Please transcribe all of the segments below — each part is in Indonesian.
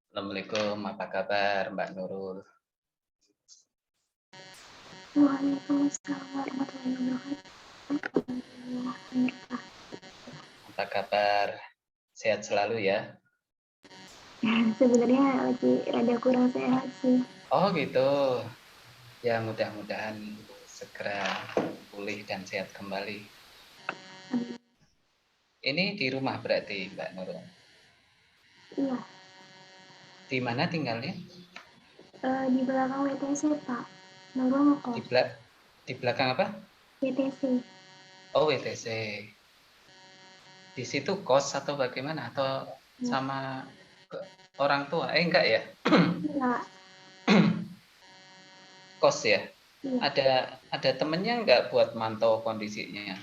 Assalamualaikum, apa kabar Mbak Nurul? Waalaikumsalam warahmatullahi wabarakatuh. Apa kabar? Sehat selalu ya? Sebenarnya lagi rada kurang sehat sih. Oh gitu. Ya mudah-mudahan segera pulih dan sehat kembali. Ini di rumah berarti Mbak Nurul? Iya, Di mana tinggalnya? di belakang WTC Pak. Nurul Di, ngekos. belak di belakang apa? WTC. Oh WTC. Di situ kos atau bagaimana? Atau Ya, sama orang tua? Enggak ya? enggak. Kos ya? Iya, Ada temennya enggak buat mantau kondisinya?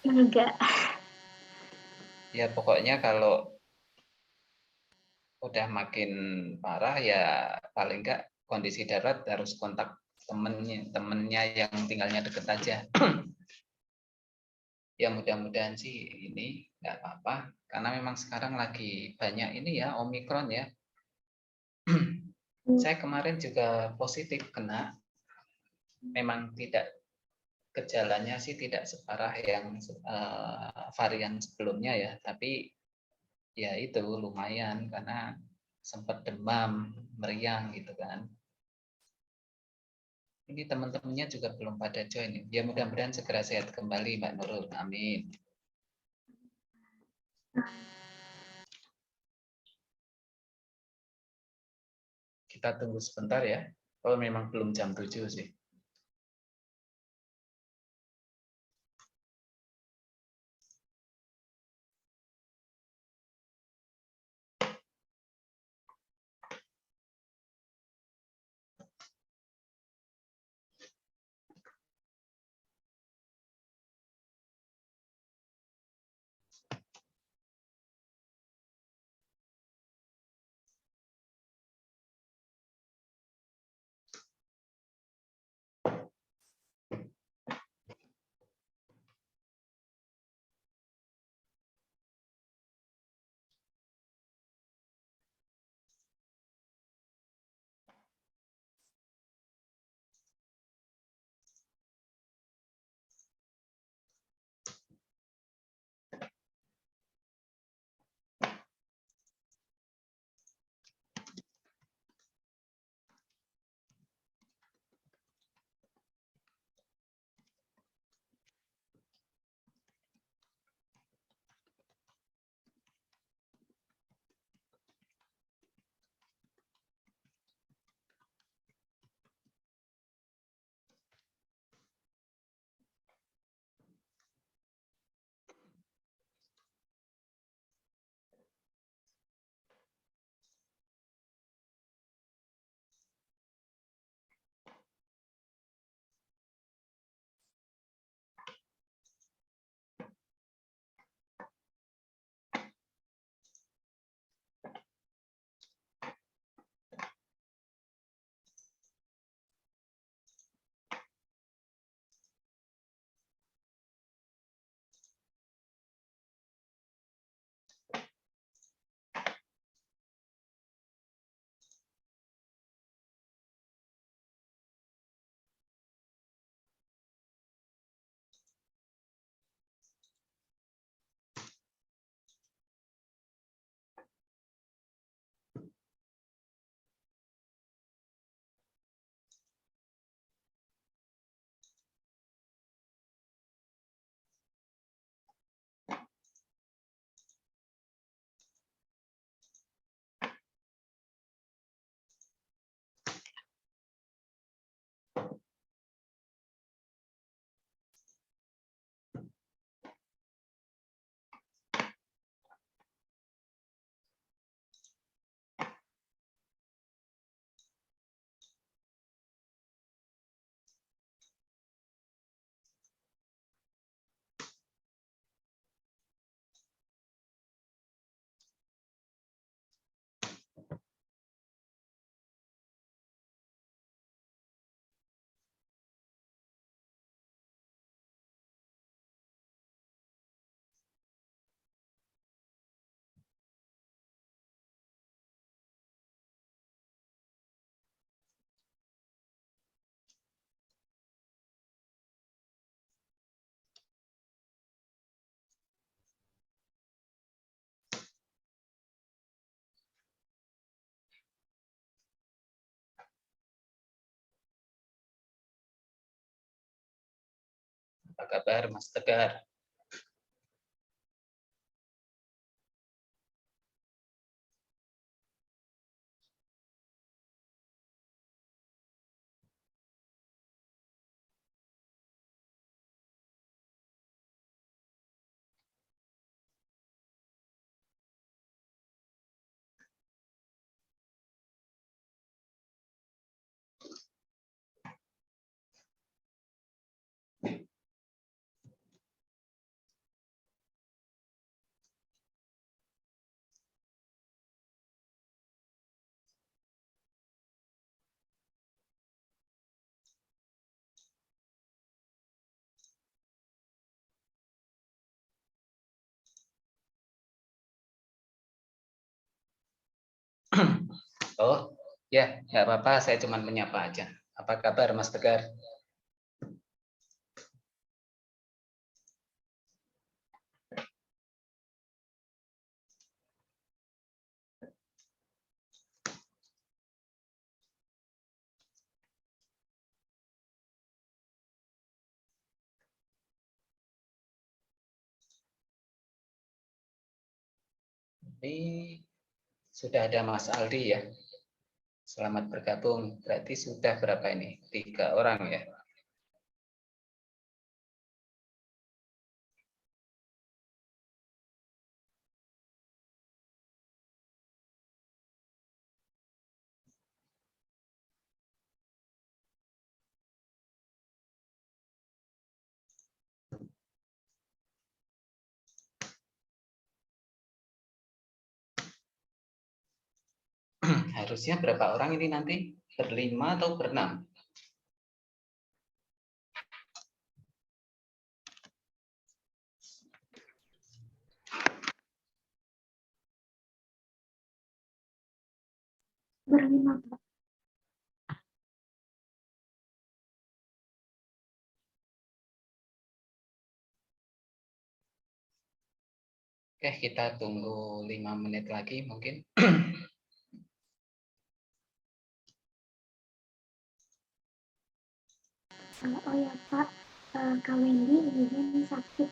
enggak. Ya pokoknya kalau udah makin parah ya paling enggak kondisi darurat harus kontak temennya yang tinggalnya deket aja. Ya mudah-mudahan sih ini nggak apa-apa karena memang sekarang lagi banyak ini ya Omikron ya. Saya kemarin juga positif kena, memang tidak gejalanya sih tidak separah yang varian sebelumnya ya, tapi ya itu lumayan karena sempat demam, meriang gitu kan. Ini teman-temannya juga belum pada join. Ya mudah-mudahan segera sehat kembali Mbak Nurul. Amin. Kita tunggu sebentar ya. Kalau memang belum jam 7 sih. Apa kabar Mas Tegar? Oh, ya, nggak apa-apa, saya cuma menyapa aja. Apa kabar Mas Tegar? Ini sudah ada Mas Aldi ya. Selamat bergabung. Berarti sudah berapa ini? 3 orang ya. Harusnya berapa orang ini nanti? Berlima atau berenam? Berlima, Pak. Oke, kita tunggu 5 menit lagi mungkin. Oh ya, Pak. Kak Wendy izin sakit.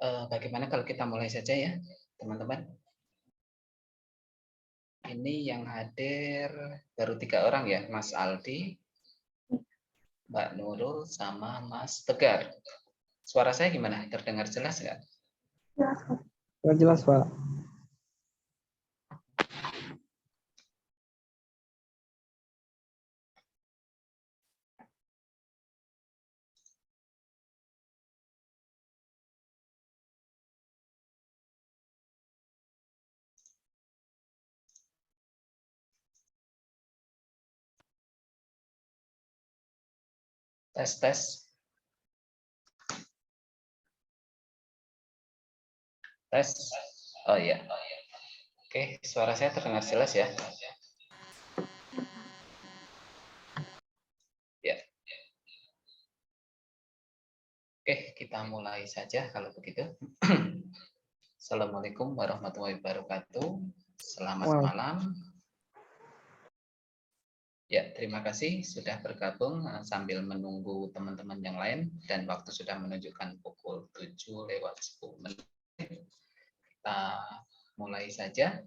Bagaimana kalau kita mulai saja ya, teman-teman? Ini yang hadir baru 3 orang ya, Mas Aldi, Mbak Nurul, sama Mas Tegar. Suara saya gimana? Terdengar jelas nggak? Jelas, Pak. Jelas, Pak. Tes, tes. Tes. Oh iya. Oke, suara saya terdengar jelas ya? Ya. Oke, kita mulai saja kalau begitu. Assalamualaikum warahmatullahi wabarakatuh. Selamat malam. Ya, terima kasih sudah bergabung sambil menunggu teman-teman yang lain dan waktu sudah menunjukkan pukul 7:10. Kita mulai saja.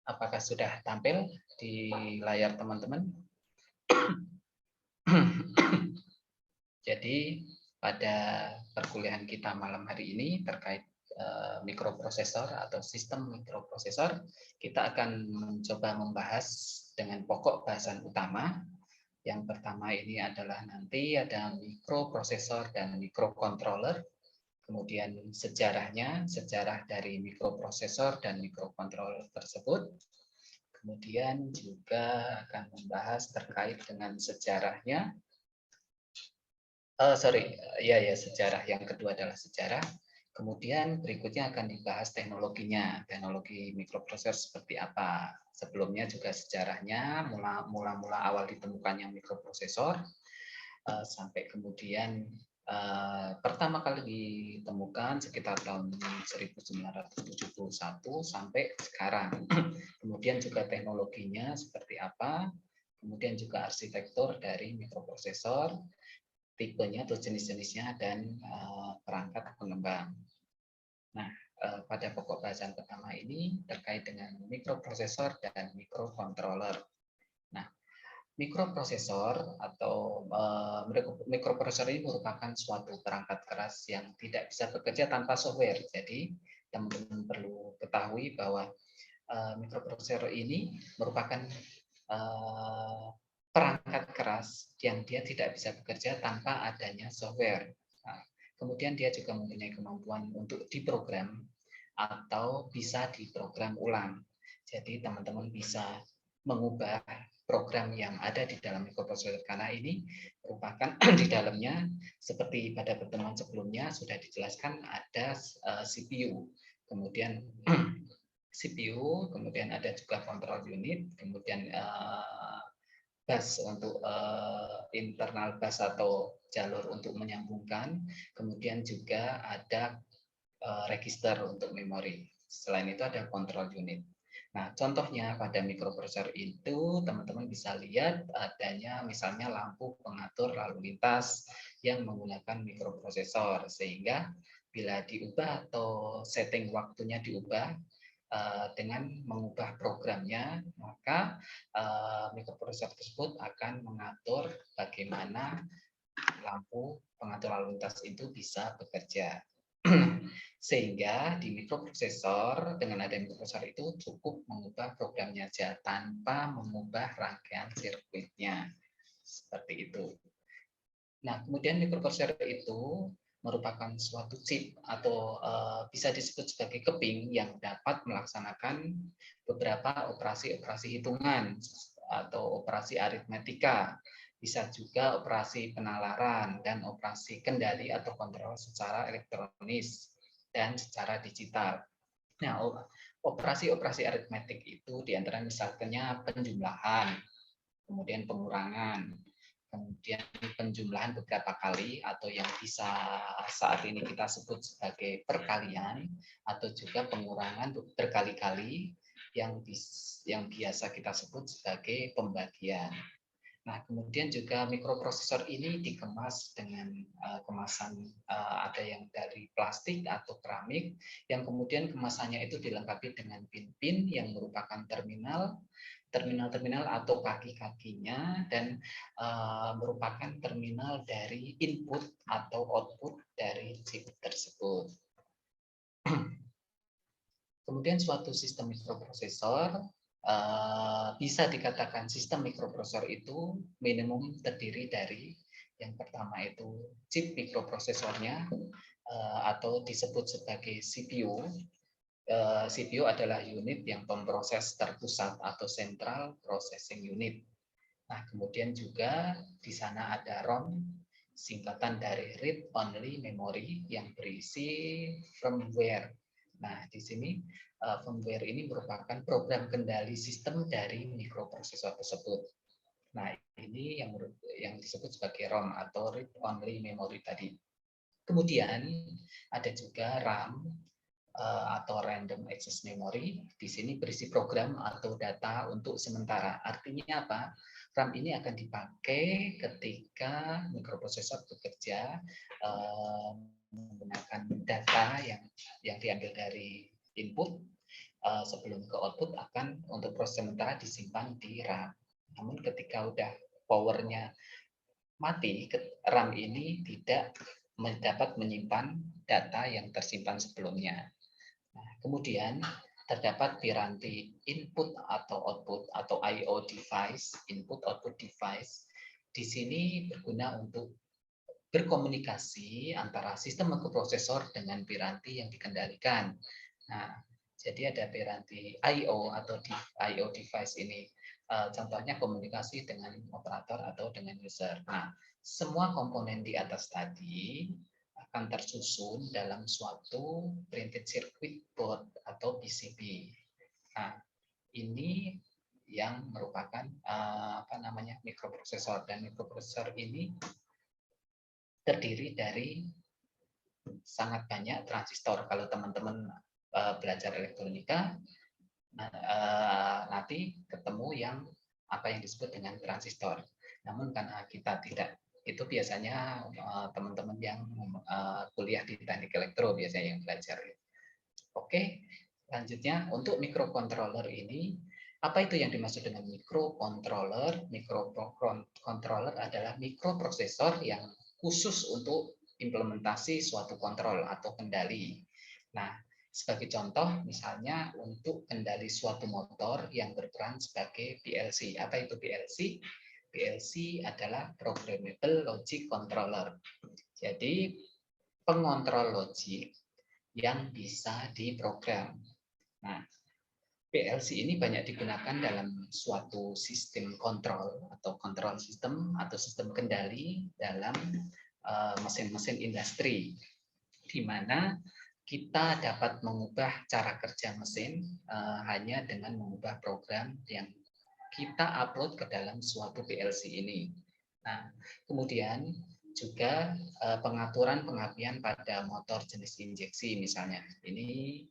Apakah sudah tampil di layar teman-teman? Jadi pada perkuliahan kita malam hari ini terkait mikroprosesor atau sistem mikroprosesor, kita akan mencoba membahas dengan pokok bahasan utama. Yang pertama ini adalah nanti ada mikroprosesor dan mikrocontroller. Kemudian sejarahnya, sejarah dari mikroprosesor dan mikrocontroller tersebut. Kemudian juga akan membahas terkait dengan sejarahnya. Sejarah. Yang kedua adalah sejarah. Kemudian berikutnya akan dibahas teknologinya, teknologi mikroprosesor seperti apa. Sebelumnya juga sejarahnya, mula-mula awal ditemukannya mikroprosesor, sampai kemudian pertama kali ditemukan sekitar tahun 1971 sampai sekarang. Kemudian juga teknologinya seperti apa, kemudian juga arsitektur dari mikroprosesor, tipenya atau jenis-jenisnya, dan perangkat pengembang. Nah, pada pokok bahasan pertama ini terkait dengan mikroprosesor dan mikrocontroller. Nah, mikroprosesor atau mikroprosesor ini merupakan suatu perangkat keras yang tidak bisa bekerja tanpa software. Jadi, teman-teman perlu ketahui bahwa mikroprosesor ini merupakan perangkat keras yang dia tidak bisa bekerja tanpa adanya software. Nah, kemudian dia juga mempunyai kemampuan untuk diprogram atau bisa diprogram ulang. Jadi teman-teman bisa mengubah program yang ada di dalam mikroprosesor, karena ini merupakan di dalamnya seperti pada pertemuan sebelumnya sudah dijelaskan ada CPU, kemudian CPU, kemudian ada juga control unit, kemudian bus untuk internal bus atau jalur untuk menyambungkan, kemudian juga ada register untuk memori. Selain itu ada control unit. Nah, contohnya pada mikroprosesor itu teman-teman bisa lihat adanya misalnya lampu pengatur lalu lintas yang menggunakan mikroprosesor, sehingga bila diubah atau setting waktunya diubah dengan mengubah programnya, maka mikroprosesor tersebut akan mengatur bagaimana lampu pengatur lalu lintas itu bisa bekerja. Sehingga di mikroprosesor, dengan ada mikroprosesor itu cukup mengubah programnya saja tanpa mengubah rangkaian sirkuitnya. Seperti itu. Nah, kemudian mikroprosesor itu merupakan suatu chip atau bisa disebut sebagai keping yang dapat melaksanakan beberapa operasi-operasi hitungan atau operasi aritmetika, bisa juga operasi penalaran dan operasi kendali atau kontrol secara elektronis dan secara digital. Nah, operasi-operasi aritmetik itu diantara misalnya penjumlahan, kemudian pengurangan, kemudian penjumlahan beberapa kali atau yang bisa saat ini kita sebut sebagai perkalian, atau juga pengurangan berkali-kali, yang biasa kita sebut sebagai pembagian. Nah, kemudian juga mikroprosesor ini dikemas dengan kemasan ada yang dari plastik atau keramik, yang kemudian kemasannya itu dilengkapi dengan pin-pin yang merupakan terminal atau kaki-kakinya, dan merupakan terminal dari input atau output dari chip tersebut. Kemudian suatu sistem mikroprosesor bisa dikatakan sistem mikroprosesor itu minimum terdiri dari yang pertama itu chip mikroprosesornya atau disebut sebagai CPU. CPU adalah unit yang pemproses terpusat atau Central Processing Unit. Nah, kemudian juga di sana ada ROM, singkatan dari Read Only Memory yang berisi firmware. Nah, di sini firmware ini merupakan program kendali sistem dari mikroprosesor tersebut. Nah, ini yang disebut sebagai ROM atau Read Only Memory tadi. Kemudian ada juga RAM atau Random Access Memory. Di sini berisi program atau data untuk sementara. Artinya apa? RAM ini akan dipakai ketika mikroprosesor bekerja menggunakan data yang diambil dari input sebelum ke output akan untuk proses sementara disimpan di RAM. Namun ketika udah powernya mati, RAM ini tidak dapat menyimpan data yang tersimpan sebelumnya. Nah, kemudian terdapat piranti input atau output atau I/O device, input output device. Di sini berguna untuk berkomunikasi antara sistem mikroprosesor dengan piranti yang dikendalikan. Nah, jadi ada piranti I/O atau I/O device ini. Contohnya komunikasi dengan operator atau dengan user. Nah, semua komponen di atas tadi akan tersusun dalam suatu printed circuit board atau PCB. Nah, ini yang merupakan mikroprosesor, dan mikroprosesor ini terdiri dari sangat banyak transistor. Kalau teman-teman belajar elektronika, nanti ketemu yang apa yang disebut dengan transistor. Namun karena kita tidak, itu biasanya teman-teman yang kuliah di teknik elektro biasanya yang belajar. Oke, selanjutnya untuk microcontroller ini, apa itu yang dimaksud dengan microcontroller? Microcontroller adalah mikroprosesor yang khusus untuk implementasi suatu kontrol atau kendali. Nah, sebagai contoh, misalnya untuk kendali suatu motor yang berperan sebagai PLC. Apa itu PLC? PLC adalah Programmable Logic Controller. Jadi, pengontrol logik yang bisa diprogram. Nah, PLC ini banyak digunakan dalam suatu sistem kontrol atau kontrol sistem atau sistem kendali dalam mesin-mesin industri, di mana kita dapat mengubah cara kerja mesin hanya dengan mengubah program yang kita upload ke dalam suatu PLC ini. Nah, kemudian juga pengaturan pengapian pada motor jenis injeksi misalnya. Ini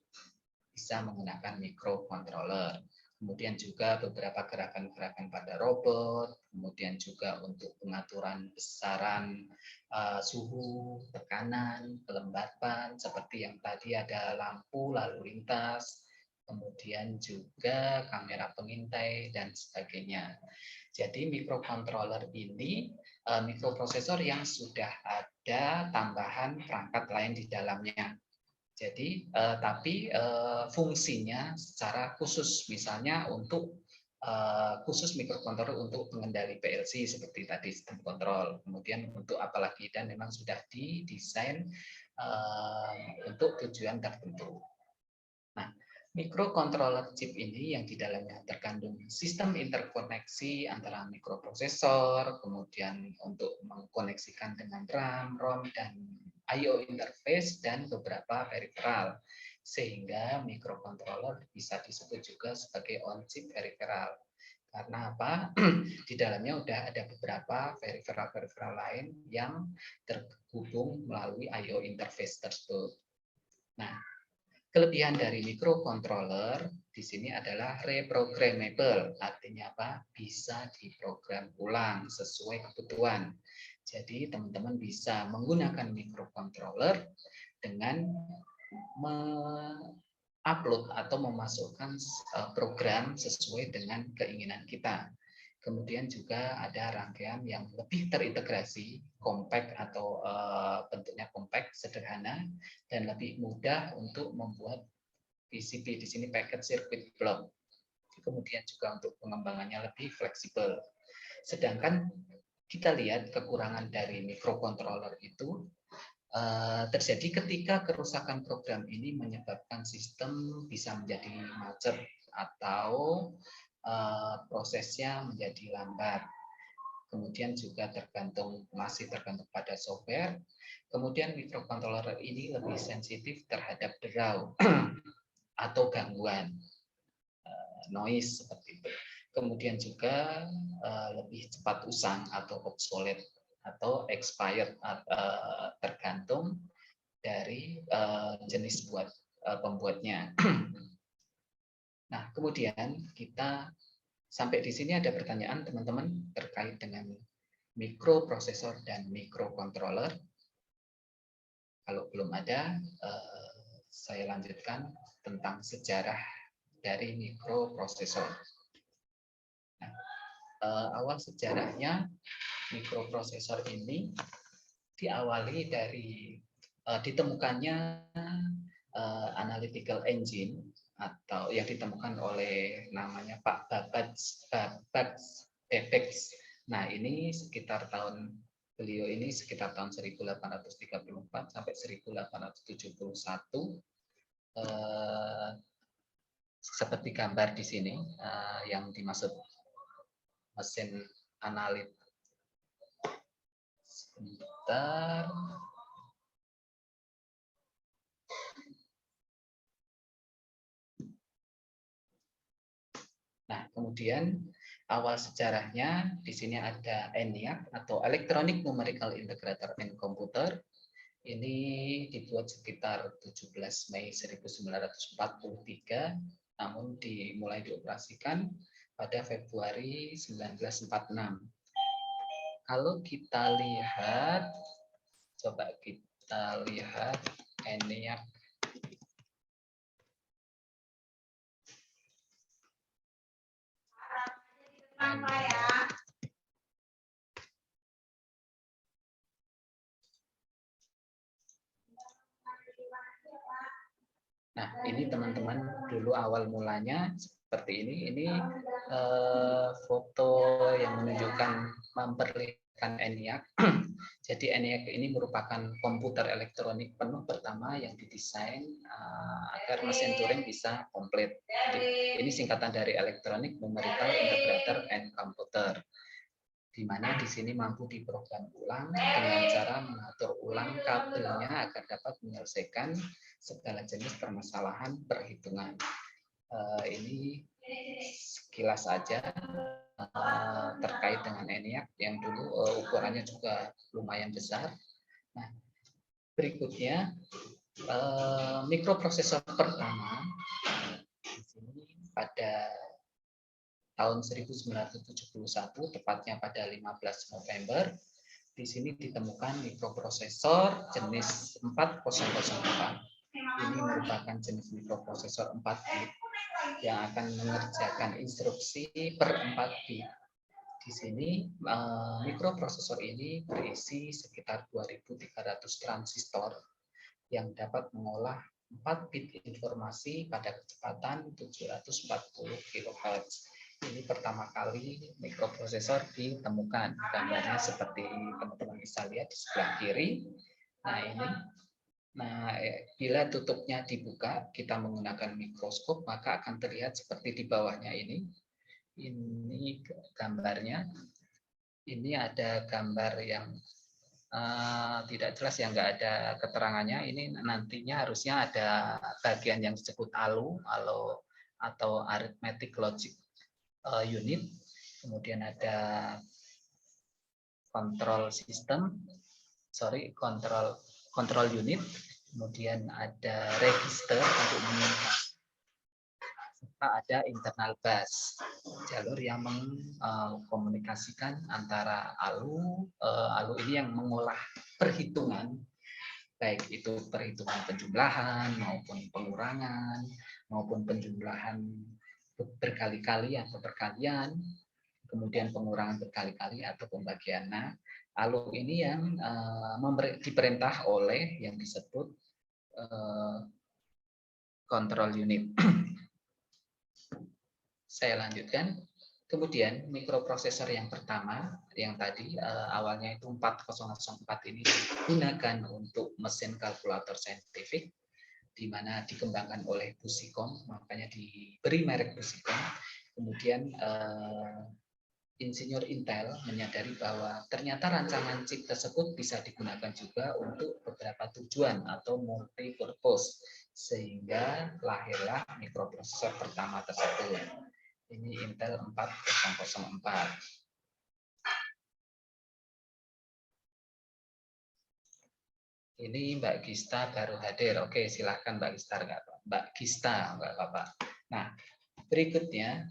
bisa menggunakan microcontroller. Kemudian juga beberapa gerakan-gerakan pada robot, kemudian juga untuk pengaturan besaran suhu, tekanan, kelembapan, seperti yang tadi ada lampu lalu lintas, kemudian juga kamera pengintai, dan sebagainya. Jadi microcontroller ini mikroprosesor yang sudah ada tambahan perangkat lain di dalamnya. Jadi, tapi fungsinya secara khusus, misalnya untuk khusus mikrokontroller untuk pengendali PLC seperti tadi sistem kontrol. Kemudian untuk apalagi dan memang sudah didesain untuk tujuan tertentu. Nah, mikrocontroller chip ini yang di dalamnya terkandung sistem interkoneksi antara mikroprosesor, kemudian untuk mengkoneksikan dengan RAM, ROM, dan I/O interface, dan beberapa peripheral. Sehingga mikrocontroller bisa disebut juga sebagai on-chip peripheral. Karena apa? Di dalamnya udah ada beberapa peripheral lain yang terhubung melalui I/O interface tersebut. Nah, Kelebihan dari microcontroller di sini adalah reprogrammable, artinya apa? Bisa diprogram ulang sesuai kebutuhan. Jadi teman-teman bisa menggunakan microcontroller dengan upload atau memasukkan program sesuai dengan keinginan kita. Kemudian juga ada rangkaian yang lebih terintegrasi, compact atau bentuknya compact, sederhana, dan lebih mudah untuk membuat PCB. Di sini packet circuit block. Kemudian juga untuk pengembangannya lebih fleksibel. Sedangkan kita lihat kekurangan dari microcontroller itu terjadi ketika kerusakan program ini menyebabkan sistem bisa menjadi macet atau prosesnya menjadi lambat. Kemudian juga masih tergantung pada software. Kemudian microcontroller ini lebih sensitif terhadap draw atau gangguan noise seperti itu. Kemudian juga lebih cepat usang atau obsolete atau expired, tergantung dari jenis pembuatnya. Nah, kemudian kita sampai di sini ada pertanyaan teman-teman terkait dengan mikroprosesor dan mikrocontroller. Kalau belum ada, saya lanjutkan tentang sejarah dari mikroprosesor. Nah, awal sejarahnya mikroprosesor ini diawali dari ditemukannya analytical engine atau yang ditemukan oleh namanya Pak Babbage. Nah, ini sekitar beliau ini sekitar tahun 1834 sampai 1871. Seperti gambar di sini yang dimaksud mesin analit. Sebentar. Nah, kemudian awal sejarahnya di sini ada ENIAC atau Electronic Numerical Integrator and Computer. Ini dibuat sekitar 17 Mei 1943, namun dimulai dioperasikan pada Februari 1946. Kalau kita lihat, coba kita lihat ENIAC. Nah, ini teman-teman dulu awal mulanya seperti ini. Ini foto yang menunjukkan memperlihatkan ENIAC. Jadi ENIAC ini merupakan komputer elektronik penuh pertama yang didesain agar mesin Turing bisa komplit. Ini singkatan dari Electronic Numerical Integrator and Computer, di mana di sini mampu diprogram ulang dengan cara mengatur ulang kabelnya agar dapat menyelesaikan segala jenis permasalahan perhitungan. Ini sekilas saja terkait dengan ENIAC yang dulu ukurannya juga lumayan besar. Nah, berikutnya mikroprosesor pertama di sini pada tahun 1971, tepatnya pada 15 November. Di sini ditemukan mikroprosesor jenis 4004. Ini merupakan jenis mikroprosesor 4 bit yang akan mengerjakan instruksi per 4 bit. Di sini mikroprosesor ini berisi sekitar 2.300 transistor yang dapat mengolah 4 bit informasi pada kecepatan 740 kHz. Ini pertama kali mikroprosesor ditemukan. Gambarnya seperti teman-teman bisa lihat di sebelah kiri. Nah, ini. Nah, bila tutupnya dibuka, kita menggunakan mikroskop, maka akan terlihat seperti di bawahnya ini. Ini gambarnya. Ini ada gambar yang tidak jelas, yang nggak ada keterangannya. Ini nantinya harusnya ada bagian yang disebut ALU atau Arithmetic Logic Unit. Kemudian ada control unit. kemudian ada register untuk menyimpan, serta ada internal bus, jalur yang mengkomunikasikan antara ALU ini yang mengolah perhitungan, baik itu perhitungan penjumlahan maupun pengurangan maupun penjumlahan berkali-kali atau perkalian, kemudian pengurangan berkali-kali atau pembagian. Nah, ALU ini yang diperintah oleh yang disebut control unit. Saya lanjutkan. Kemudian mikroprosesor yang pertama, yang tadi awalnya itu 4004 ini digunakan untuk mesin kalkulator saintifik, di mana dikembangkan oleh Busicom, makanya diberi merek Busicom. Kemudian insinyur Intel menyadari bahwa ternyata rancangan chip tersebut bisa digunakan juga untuk beberapa tujuan atau multi purpose, sehingga lahirlah mikroprosesor pertama tersebut. Ini Intel 4004. Ini Mbak Gista baru hadir. Oke, silahkan Mbak Gista, Mbak Gista, Mbak Bapak. Nah, berikutnya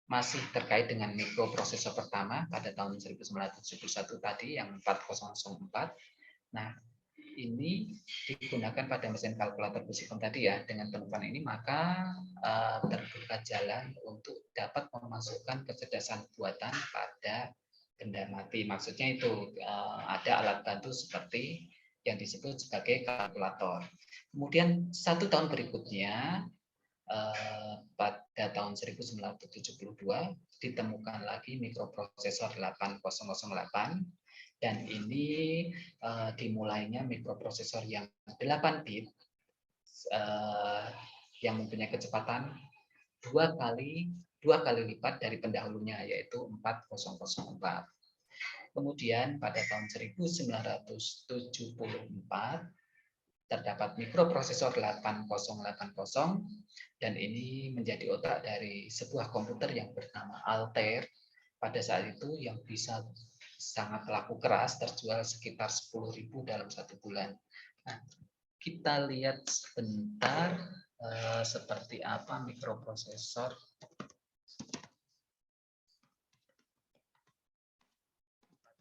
masih terkait dengan mikroprosesor pertama pada tahun 1971 tadi yang 4004. Nah, ini digunakan pada mesin kalkulator Busicom tadi ya. Dengan penemuan ini maka terbuka jalan untuk dapat memasukkan kecerdasan buatan pada benda mati. Maksudnya itu ada alat bantu seperti yang disebut sebagai kalkulator. Kemudian 1 tahun berikutnya pada tahun 1972 ditemukan lagi mikroprosesor 8008. Dan ini dimulainya mikroprosesor yang 8 bit yang mempunyai kecepatan dua kali lipat dari pendahulunya, yaitu 4004. Kemudian pada tahun 1974 terdapat mikroprosesor 8080 dan ini menjadi otak dari sebuah komputer yang bernama Altair pada saat itu, yang bisa sangat laku keras, terjual sekitar 10.000 dalam 1 bulan. Nah, kita lihat sebentar seperti apa mikroprosesor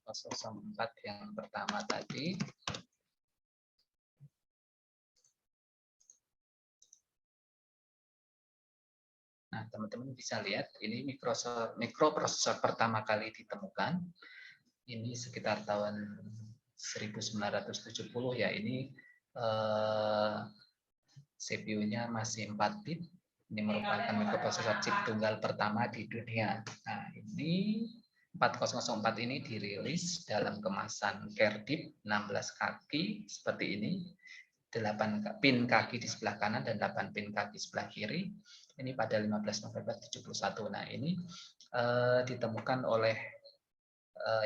4004 yang pertama tadi. Nah, teman-teman bisa lihat ini mikroprosesor pertama kali ditemukan. Ini sekitar tahun 1970 ya. Ini CPU-nya masih 4 bit. Ini merupakan mikroprosesor chip tunggal pertama di dunia. Nah, ini 4004 ini dirilis dalam kemasan kerdip 16 kaki seperti ini. 8 pin kaki di sebelah kanan dan 8 pin kaki sebelah kiri. Ini pada 15 November 71. Nah, ini ditemukan oleh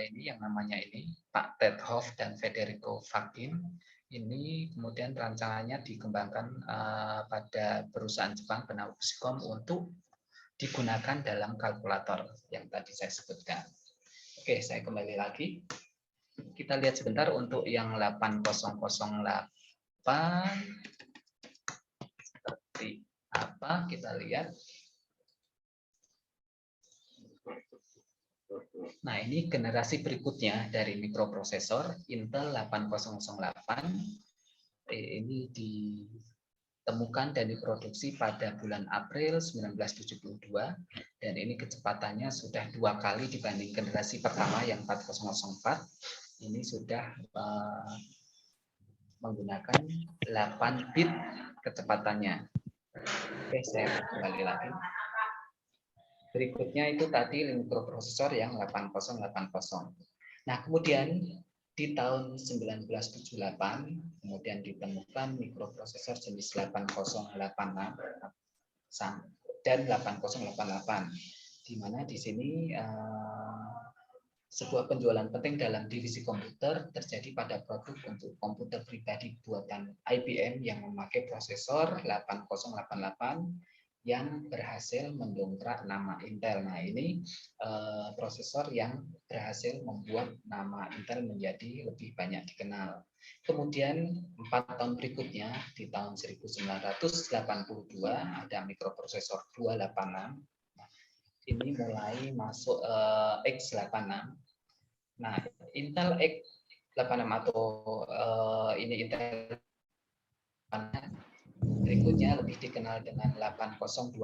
ini yang namanya ini Pak Ted Hoff dan Federico Fachin. Ini kemudian rancangannya dikembangkan pada perusahaan Jepang bernama Busicom untuk digunakan dalam kalkulator yang tadi saya sebutkan. Oke, saya kembali lagi. Kita lihat sebentar untuk yang 8008 seperti apa, kita lihat. Nah, ini generasi berikutnya dari mikroprosesor Intel 8008. Ini ditemukan dan diproduksi pada bulan April 1972 dan ini kecepatannya sudah 2 kali dibanding generasi pertama yang 4004. Ini sudah menggunakan 8 bit kecepatannya. Oke, saya kembali lagi. Berikutnya itu tadi mikroprosesor yang 8080. Nah, kemudian di tahun 1978 kemudian ditemukan mikroprosesor jenis 8086 dan 8088, di mana di sini sebuah penjualan penting dalam divisi komputer terjadi pada produk untuk komputer pribadi buatan IBM yang memakai prosesor 8088 yang berhasil mendongkrak nama Intel. Nah, ini prosesor yang berhasil membuat nama Intel menjadi lebih banyak dikenal. Kemudian 4 tahun berikutnya, di tahun 1982, ada mikroprosesor 286. Ini mulai masuk X86. Nah, Intel X86 atau ini Intel berikutnya lebih dikenal dengan 80286.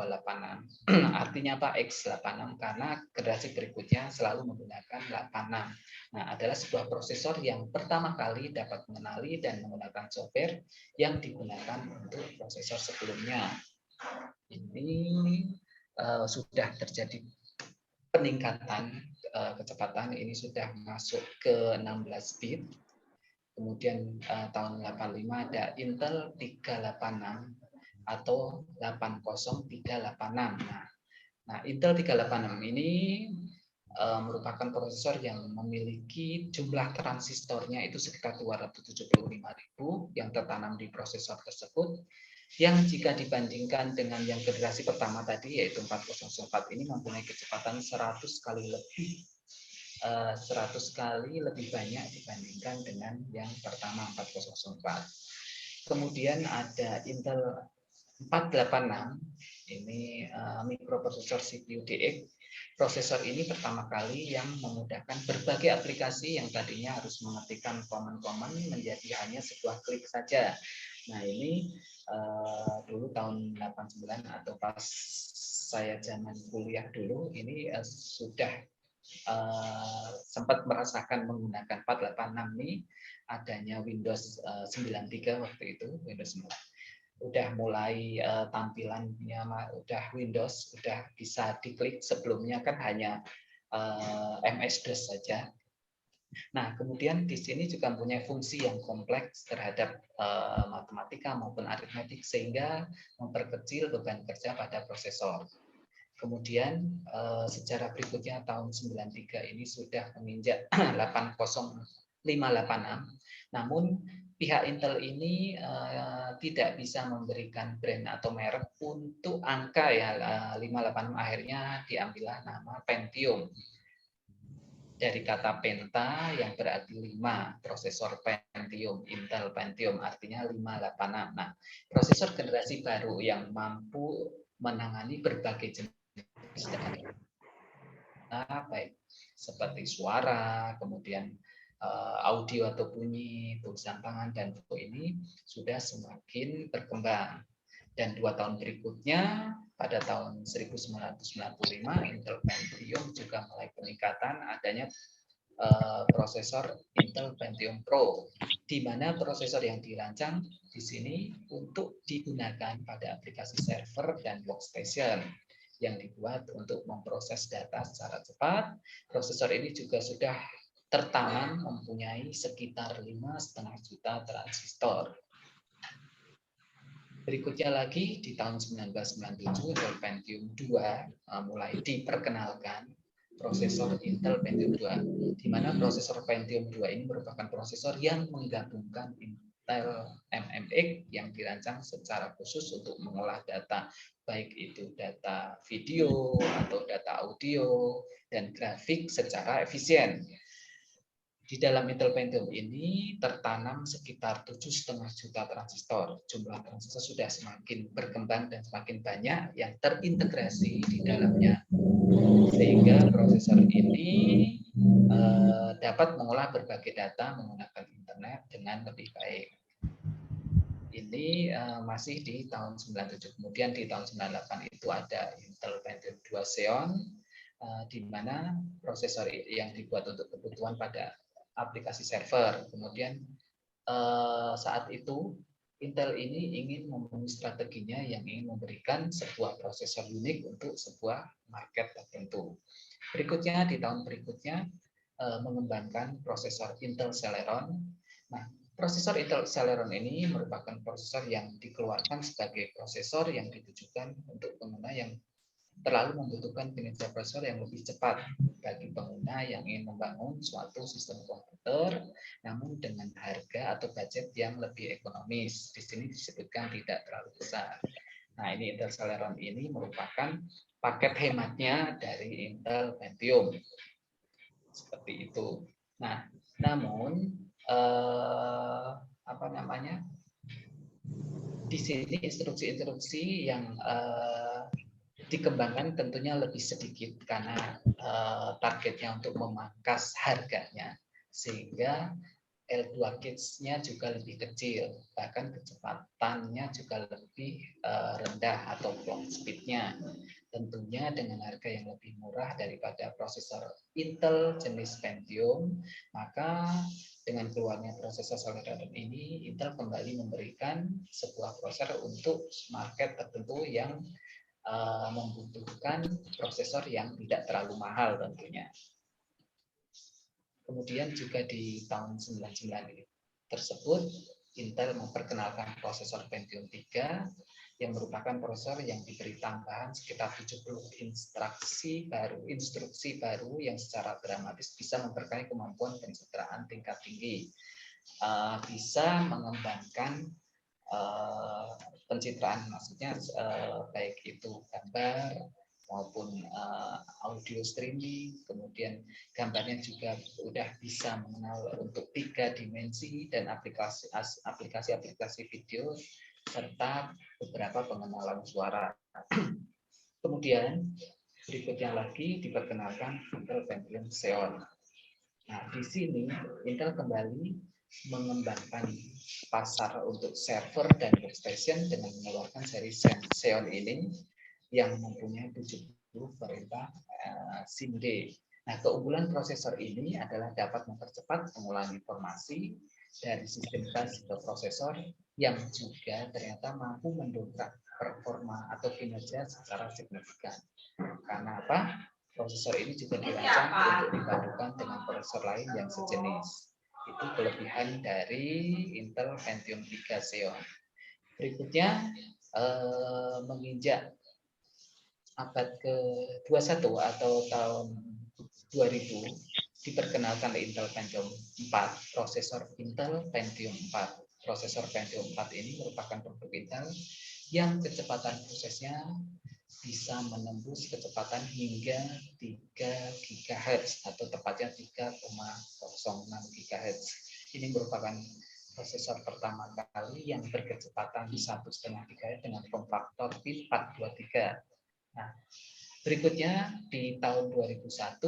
Artinya apa X86? Karena generasi berikutnya selalu menggunakan 86. Nah, adalah sebuah prosesor yang pertama kali dapat mengenali dan menggunakan software yang digunakan untuk prosesor sebelumnya. Ini sudah terjadi peningkatan kecepatan, ini sudah masuk ke 16 bit. Kemudian tahun 85 ada Intel 386 atau 80386. Nah, Intel 386 ini merupakan prosesor yang memiliki jumlah transistornya itu sekitar 275.000 yang tertanam di prosesor tersebut, yang jika dibandingkan dengan yang generasi pertama tadi yaitu 4004 ini mempunyai kecepatan 100 kali lebih banyak dibandingkan dengan yang pertama 4004. Kemudian ada Intel 486, ini mikroprosesor CPU DX. Prosesor ini pertama kali yang memudahkan berbagai aplikasi yang tadinya harus mengetikkan command-command menjadi hanya sebuah klik saja. Nah, ini dulu tahun 89 atau pas saya zaman kuliah dulu, ini sudah sempat merasakan menggunakan 486 ini adanya Windows 93 waktu itu, Windows 9. Udah mulai tampilannya udah Windows, udah bisa diklik, sebelumnya kan hanya MS-DOS saja. Nah, kemudian di sini juga mempunyai fungsi yang kompleks terhadap matematika maupun aritmetik sehingga memperkecil beban kerja pada prosesor. Kemudian secara berikutnya tahun 93 ini sudah menginjak 80586. Namun pihak Intel ini tidak bisa memberikan brand atau merek untuk angka ya 586, akhirnya diambillah nama Pentium. Dari kata penta yang berarti 5, prosesor Pentium, Intel Pentium artinya 586. Nah, prosesor generasi baru yang mampu menangani berbagai jenis baik seperti suara, kemudian audio atau bunyi, tulisan tangan, dan foto ini sudah semakin berkembang. Dan 2 tahun berikutnya, pada tahun 1995, Intel Pentium juga mulai peningkatan adanya prosesor Intel Pentium Pro, di mana prosesor yang dirancang di sini untuk digunakan pada aplikasi server dan workstation yang dibuat untuk memproses data secara cepat. Prosesor ini juga sudah tertanam mempunyai sekitar 5,5 juta transistor. Berikutnya lagi di tahun 1997 Intel Pentium 2 mulai diperkenalkan prosesor Intel Pentium 2, di mana prosesor Pentium 2 ini merupakan prosesor yang menggabungkan Intel MMX yang dirancang secara khusus untuk mengolah data, baik itu data video atau data audio dan grafik secara efisien. Di dalam Intel Pentium ini tertanam sekitar 7,5 juta transistor. Jumlah transistor sudah semakin berkembang dan semakin banyak yang terintegrasi di dalamnya. Sehingga prosesor ini dapat mengolah berbagai data menggunakan internet dengan lebih baik. Ini masih di tahun 97. Kemudian di tahun 98 itu ada Intel Pentium 2 Xeon, di mana prosesor yang dibuat untuk kebutuhan pada aplikasi server. Kemudian saat itu Intel ini ingin memenuhi strateginya yang ingin memberikan sebuah prosesor unik untuk sebuah market tertentu. Berikutnya di tahun berikutnya mengembangkan prosesor Intel Celeron. Nah, prosesor Intel Celeron ini merupakan prosesor yang dikeluarkan sebagai prosesor yang ditujukan untuk pengguna yang terlalu membutuhkan kinerja prosesor yang lebih cepat bagi pengguna yang ingin membangun suatu sistem komputer, namun dengan harga atau budget yang lebih ekonomis. Di sini disebutkan tidak terlalu besar. Nah, ini Intel Celeron ini merupakan paket hematnya dari Intel Pentium. Seperti itu. Nah, namun apa namanya? Di sini instruksi-instruksi yang dikembangkan tentunya lebih sedikit karena targetnya untuk memangkas harganya, sehingga L2 kits-nya juga lebih kecil, bahkan kecepatannya juga lebih rendah atau clock speed-nya. Tentunya dengan harga yang lebih murah daripada prosesor Intel jenis Pentium, maka dengan keluarnya prosesor Celeron ini, Intel kembali memberikan sebuah prosesor untuk market tertentu yang membutuhkan prosesor yang tidak terlalu mahal tentunya. Kemudian juga di tahun 99 tersebut, Intel memperkenalkan prosesor Pentium 3 yang merupakan prosesor yang diberi tambahan sekitar 70 instruksi baru yang secara dramatis bisa memperkaya kemampuan pencitraan tingkat tinggi. Bisa mengembangkan pencitraan, maksudnya baik itu gambar maupun audio streaming, kemudian gambarnya juga udah bisa mengenal untuk 3 dimensi dan aplikasi-aplikasi video serta beberapa pengenalan suara. Kemudian berikutnya lagi diperkenalkan Intel Pentium Xeon. Nah, di sini Intel kembali mengembangkan pasar untuk server dan workstation dengan mengeluarkan seri Xeon ini yang mempunyai 70 perintah SIMD. Nah, keunggulan prosesor ini adalah dapat mempercepat pengolahan informasi dari sistem bus ke prosesor yang juga ternyata mampu mendongkrak performa atau kinerja secara signifikan. Karena apa? Prosesor ini juga dirancang untuk dipadukan dengan prosesor lain yang sejenis. Itu kelebihan dari Intel Pentium 3 Xeon. Berikutnya menginjak abad ke-21 atau tahun 2000 diperkenalkan Intel Pentium 4, prosesor Intel Pentium 4. Prosesor Pentium 4 ini merupakan produk Intel yang kecepatan prosesnya bisa menembus kecepatan hingga 3 GHz atau tepatnya 3,06 GHz. Ini merupakan prosesor pertama kali yang berkecepatan 1,5 GHz dengan form faktor pin 423. Nah, berikutnya di tahun 2001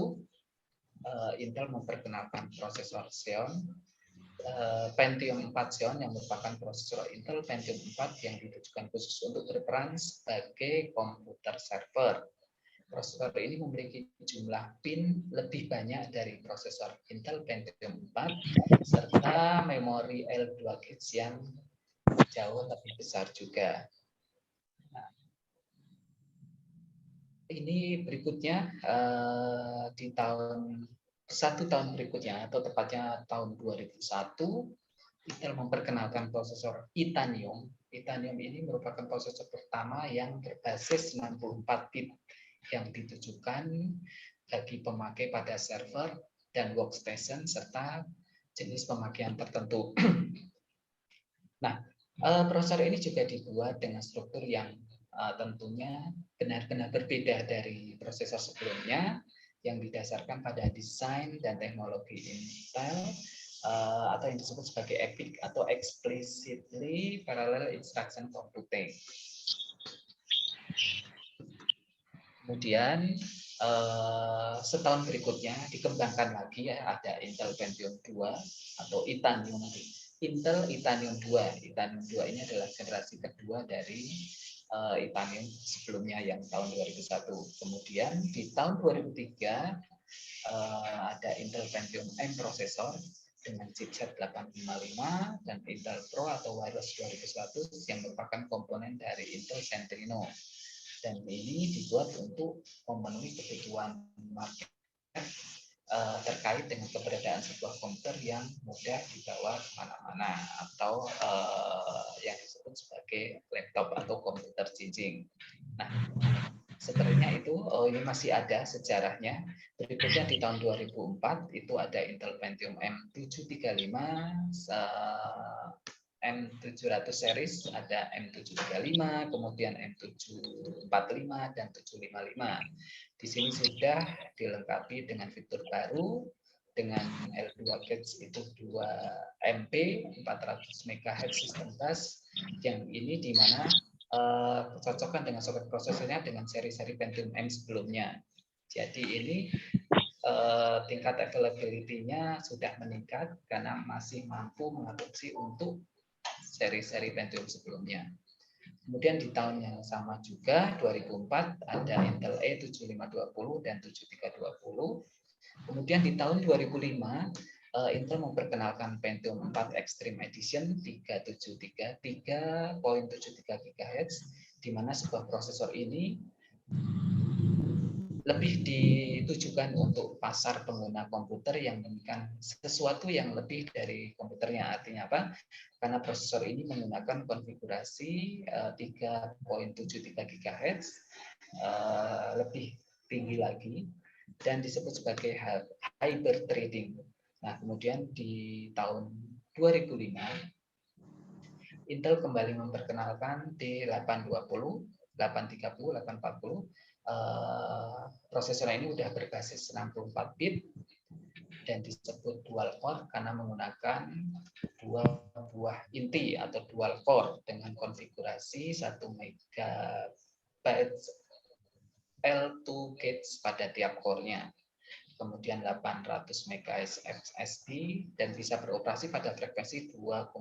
Intel memperkenalkan prosesor Xeon Pentium 4 Xeon yang merupakan prosesor Intel Pentium 4 yang ditujukan khusus untuk berperan sebagai komputer server. Prosesor ini memiliki jumlah pin lebih banyak dari prosesor Intel Pentium 4 serta memori L2 kits yang jauh lebih besar juga. Nah, ini berikutnya di satu tahun berikutnya atau tepatnya tahun 2001 Intel memperkenalkan prosesor Itanium. Itanium ini merupakan prosesor pertama yang berbasis 64 bit yang ditujukan bagi pemakai pada server dan workstation serta jenis pemakaian tertentu. Nah, prosesor ini juga dibuat dengan struktur yang tentunya benar-benar berbeda dari prosesor sebelumnya yang didasarkan pada desain dan teknologi Intel atau yang disebut sebagai EPIC atau Explicitly Parallel Instruction Computing. Kemudian setahun berikutnya dikembangkan lagi ya, ada Intel Pentium 2 atau Itanium. Intel Itanium 2. Itanium 2 ini adalah generasi kedua dari Itanium sebelumnya yang tahun 2001. Kemudian di tahun 2003 ada Intel Pentium M prosesor dengan chipset 855 dan Intel Pro atau Wireless 2100 yang merupakan komponen dari Intel Centrino. Dan ini dibuat untuk memenuhi kebutuhan market terkait dengan keberadaan sebuah komputer yang mudah dibawa kemana-mana atau yang disebut sebagai laptop atau komputer cincin. Nah, sebenarnya itu ini masih ada sejarahnya. Berikutnya di tahun 2004 itu ada Intel Pentium M735 M700 series ada M735, kemudian M745 dan 755. Di sini sudah dilengkapi dengan fitur baru dengan L2 gauge itu 2 MP 400 MHz sistem bus yang ini di mana kecocokan dengan soket prosesornya dengan seri-seri Pentium M sebelumnya. Jadi ini tingkat availability-nya sudah meningkat karena masih mampu mengadopsi untuk seri-seri Pentium sebelumnya. Kemudian di tahun yang sama juga 2004 ada Intel E7520 dan 7320. Kemudian di tahun 2005 Intel memperkenalkan Pentium 4 Extreme Edition 373 3.73 GHz di mana sebuah prosesor ini lebih ditujukan untuk pasar pengguna komputer yang menginginkan sesuatu yang lebih dari komputernya. Artinya apa? Karena prosesor ini menggunakan konfigurasi 3.73 GHz, lebih tinggi lagi, dan disebut sebagai hyper threading. Nah, kemudian di tahun 2005, Intel kembali memperkenalkan D820, 830, 840. Prosesor ini sudah berbasis 64 bit dan disebut dual core karena menggunakan dua buah inti atau dual core dengan konfigurasi 1 MB L2 gauge pada tiap core-nya. Kemudian 800 MHz SSD dan bisa beroperasi pada frekuensi 2,8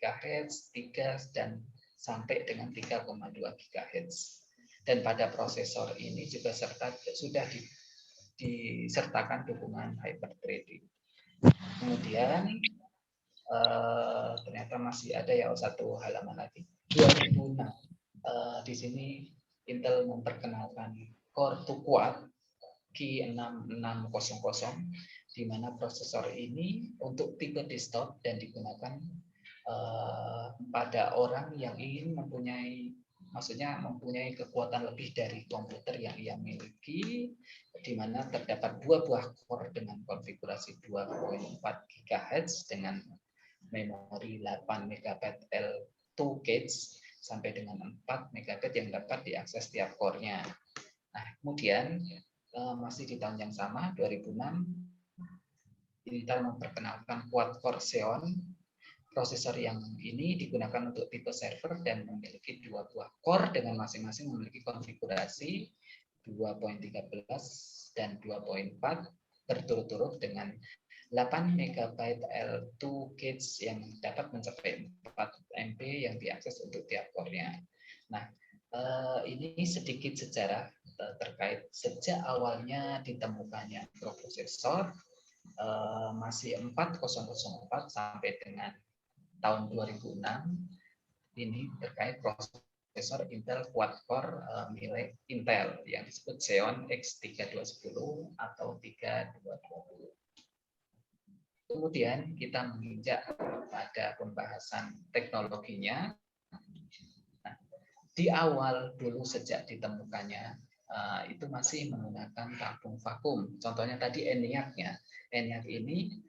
GHz, 3 dan sampai dengan 3,2 GHz. Dan pada prosesor ini juga sudah disertakan dukungan hyperthreading. Kemudian ternyata masih ada ya satu halaman lagi. 2006 di sini Intel memperkenalkan Core 2 Quad Q6600 di mana prosesor ini untuk tipe desktop dan digunakan pada orang yang ingin mempunyai kekuatan lebih dari komputer yang ia miliki, di mana terdapat dua buah core dengan konfigurasi 2.4 GHz dengan memori 8 MB L2 gauge sampai dengan 4 MB yang dapat diakses tiap core-nya. Nah, kemudian masih di tahun yang sama, 2006, Intel memperkenalkan quad-core Xeon. Prosesor yang ini digunakan untuk tipe server dan memiliki dua buah core dengan masing-masing memiliki konfigurasi 2.13 dan 2.4 berturut-turut dengan 8 MB L2 gauge yang dapat mencapai 4 MB yang diakses untuk tiap core-nya. Nah, ini sedikit sejarah terkait sejak awalnya ditemukannya prosesor masih 4004 sampai dengan tahun 2006 ini terkait prosesor Intel quad-core milik Intel yang disebut Xeon X3210 atau 3220. Kemudian kita menginjak pada pembahasan teknologinya. Nah, di awal dulu sejak ditemukannya itu masih menggunakan tabung vakum. Contohnya tadi ENIAC-nya. ENIAC ini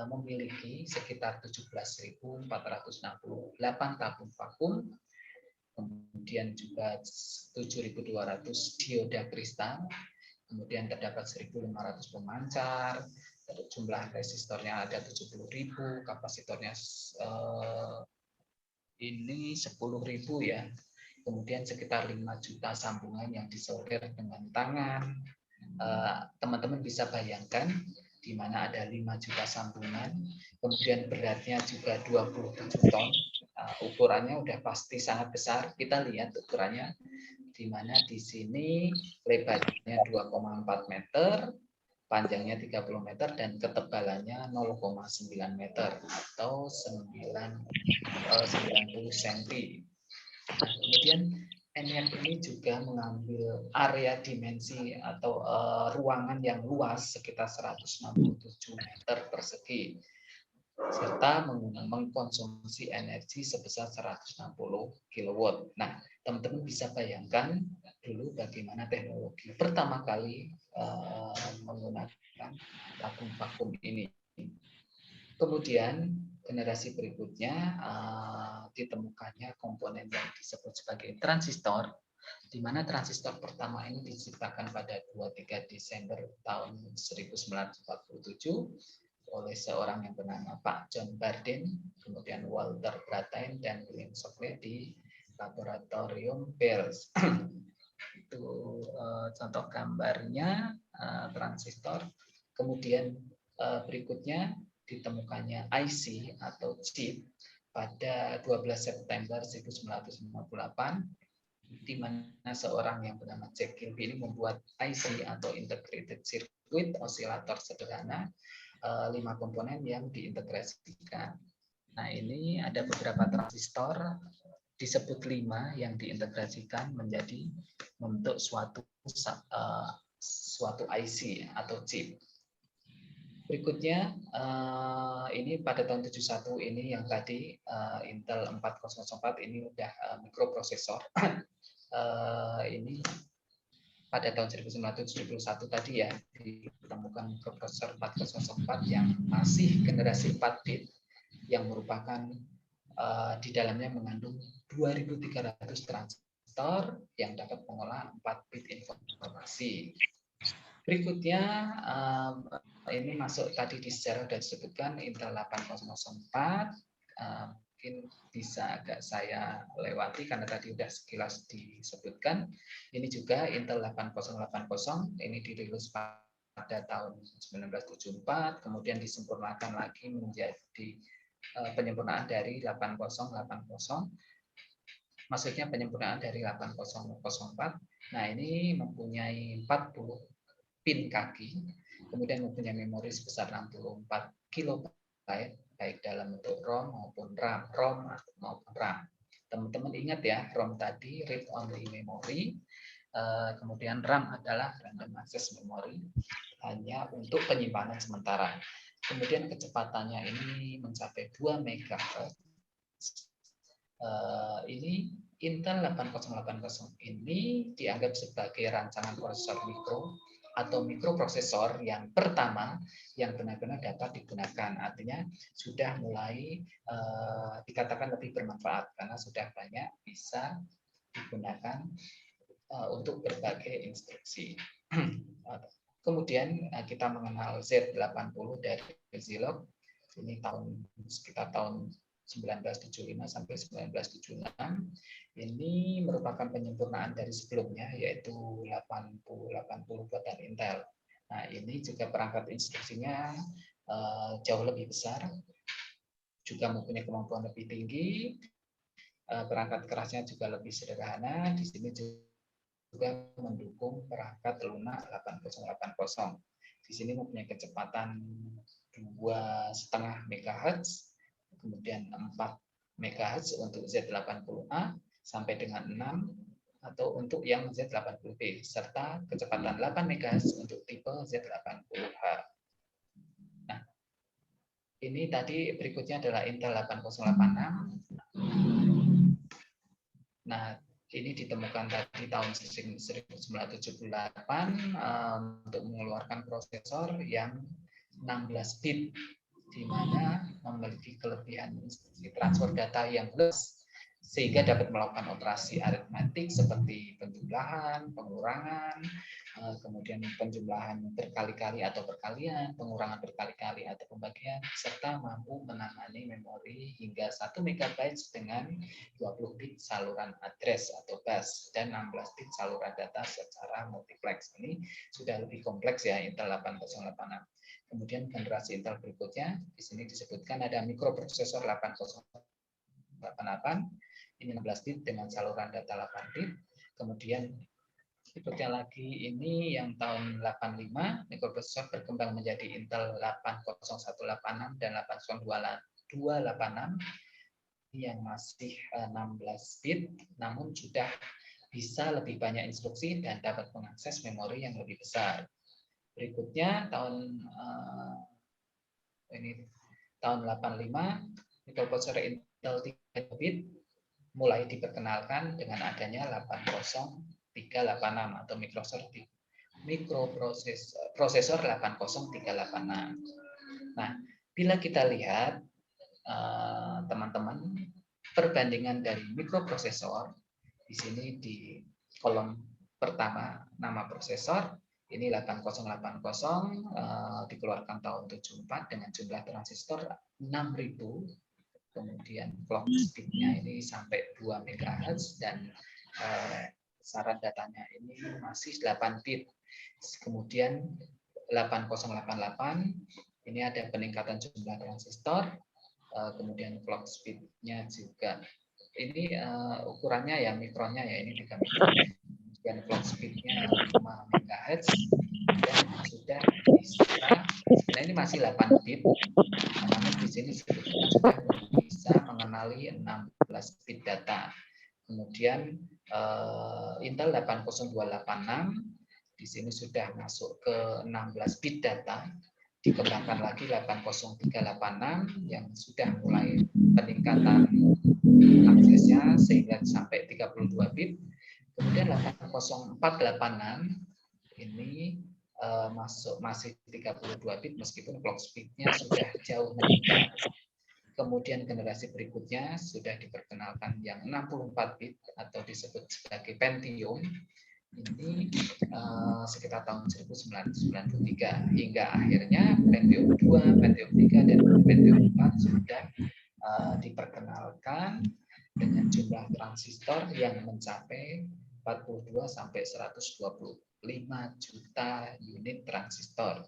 memiliki sekitar 17.468 tabung vakum, kemudian juga 7.200 dioda kristal, kemudian terdapat 1.500 pemancar, jumlah resistornya ada 70.000, kapasitornya ini 10.000 ya. Kemudian sekitar 5 juta sambungan yang disolder dengan tangan. Teman-teman bisa bayangkan di mana ada 5 juta sambungan, kemudian beratnya juga 27 ton, ukurannya udah pasti sangat besar. Kita lihat ukurannya, di mana di sini lebarnya 2,4 meter, panjangnya 30 meter, dan ketebalannya 0,9 meter atau 90 cm. Nah, kemudian ENIAC ini juga mengambil area dimensi atau ruangan yang luas sekitar 167 meter persegi serta mengkonsumsi energi sebesar 160 kW. Nah, teman-teman bisa bayangkan dulu bagaimana teknologi pertama kali menggunakan tabung vakum ini. Kemudian generasi berikutnya ditemukannya komponen yang disebut sebagai transistor, di mana transistor pertama ini diciptakan pada 23 Desember tahun 1947 oleh seorang yang bernama Pak John Bardeen, kemudian Walter Brattain dan William Shockley di laboratorium Beers. Itu contoh gambarnya transistor. Kemudian berikutnya ditemukannya IC atau chip pada 12 September 1958, di mana seorang yang bernama Jack Kilby ini membuat IC atau Integrated Circuit osilator sederhana 5 komponen yang diintegrasikan. Nah, ini ada beberapa transistor disebut 5 yang diintegrasikan menjadi membentuk suatu IC atau chip. Berikutnya ini pada tahun 71 ini yang tadi Intel 4004 ini udah mikroprosesor. Ini pada tahun 1971 tadi ya ditemukan mikroprosesor 4004 yang masih generasi 4 bit yang merupakan di dalamnya mengandung 2.300 transistor yang dapat mengolah 4 bit informasi. Berikutnya ini masuk tadi di sejarah sudah disebutkan Intel 8004, mungkin bisa agak saya lewati karena tadi sudah sekilas disebutkan. Ini juga Intel 8080, ini dirilis pada tahun 1974, kemudian disempurnakan lagi menjadi penyempurnaan dari 8080. Maksudnya penyempurnaan dari 8004. Nah, ini mempunyai 40 pin kaki, kemudian mempunyai memori sebesar 64 KB, baik dalam bentuk ROM maupun RAM, maupun RAM. Teman-teman ingat ya, ROM tadi read only memory, kemudian RAM adalah random access memory, hanya untuk penyimpanan sementara. Kemudian kecepatannya ini mencapai 2 MHz. Ini Intel 8080 ini dianggap sebagai rancangan prosesor mikro atau mikroprosesor yang pertama yang benar-benar dapat digunakan. Artinya sudah mulai dikatakan lebih bermanfaat karena sudah banyak bisa digunakan untuk berbagai instruksi. Kemudian kita mengenal Z80 dari Zilog. Ini sekitar tahun 1975 sampai 1976. Ini merupakan penyempurnaan dari sebelumnya, yaitu 8080 buatan Intel. Nah, ini juga perangkat instruksinya jauh lebih besar, juga mempunyai kemampuan lebih tinggi, perangkat kerasnya juga lebih sederhana. Di sini juga mendukung perangkat lunak 8080. Di sini mempunyai kecepatan 2,5 MHz, kemudian 4 MHz untuk Z80A sampai dengan 6 atau untuk yang Z80B, serta kecepatan 8 MHz untuk tipe Z80H. Nah, ini tadi berikutnya adalah Intel 8086. Nah, ini ditemukan tadi tahun 1978 untuk mengeluarkan prosesor yang 16 bit, di mana memiliki kelebihan instruksi transfer data yang luas sehingga dapat melakukan operasi aritmetik seperti penjumlahan, pengurangan, kemudian penjumlahan berkali-kali atau perkalian, pengurangan berkali-kali atau pembagian, serta mampu menangani memori hingga 1 MB dengan 20 bit saluran address atau bus dan 16 bit saluran data secara multiplex. Ini sudah lebih kompleks ya Intel 8086. Kemudian generasi Intel berikutnya di sini disebutkan ada mikroprosesor 8088. Ini 16 bit dengan saluran data 8 bit. Kemudian berikutnya lagi ini yang tahun 85, mikroprosesor berkembang menjadi Intel 80186 dan 80286 yang masih 16 bit, namun sudah bisa lebih banyak instruksi dan dapat mengakses memori yang lebih besar. Berikutnya tahun 85, mikroprosesor Intel 3 bit mulai diperkenalkan dengan adanya 80386 atau mikroprosesor 80386. Nah, bila kita lihat teman-teman perbandingan dari mikroprosesor. Di sini di kolom pertama nama prosesor ini 8080 dikeluarkan tahun 74 dengan jumlah transistor 6000. Kemudian clock speed-nya ini sampai 2 MHz dan syarat datanya ini masih 8 bit. Kemudian 8088 ini ada peningkatan jumlah transistor, kemudian clock speed-nya juga ini ukurannya ya mikronnya ya ini 3 mikron. Kemudian clock speed-nya 5 MHz dan sudah bisa, sebenarnya ini masih 8 bit, namun di sini sebetulnya sudah bisa mengenali 16 bit data. Kemudian Intel 80286 di sini sudah masuk ke 16 bit data, dikembangkan lagi 80386 yang sudah mulai peningkatan aksesnya sehingga sampai 32 bit. Kemudian 80486 ini masih 32 bit meskipun clock speed-nya sudah jauh meningkat. Kemudian generasi berikutnya sudah diperkenalkan yang 64 bit atau disebut sebagai Pentium. Ini sekitar tahun 1993 hingga akhirnya Pentium 2, Pentium 3 dan Pentium 4 sudah diperkenalkan dengan jumlah transistor yang mencapai 42 sampai 125 juta unit transistor.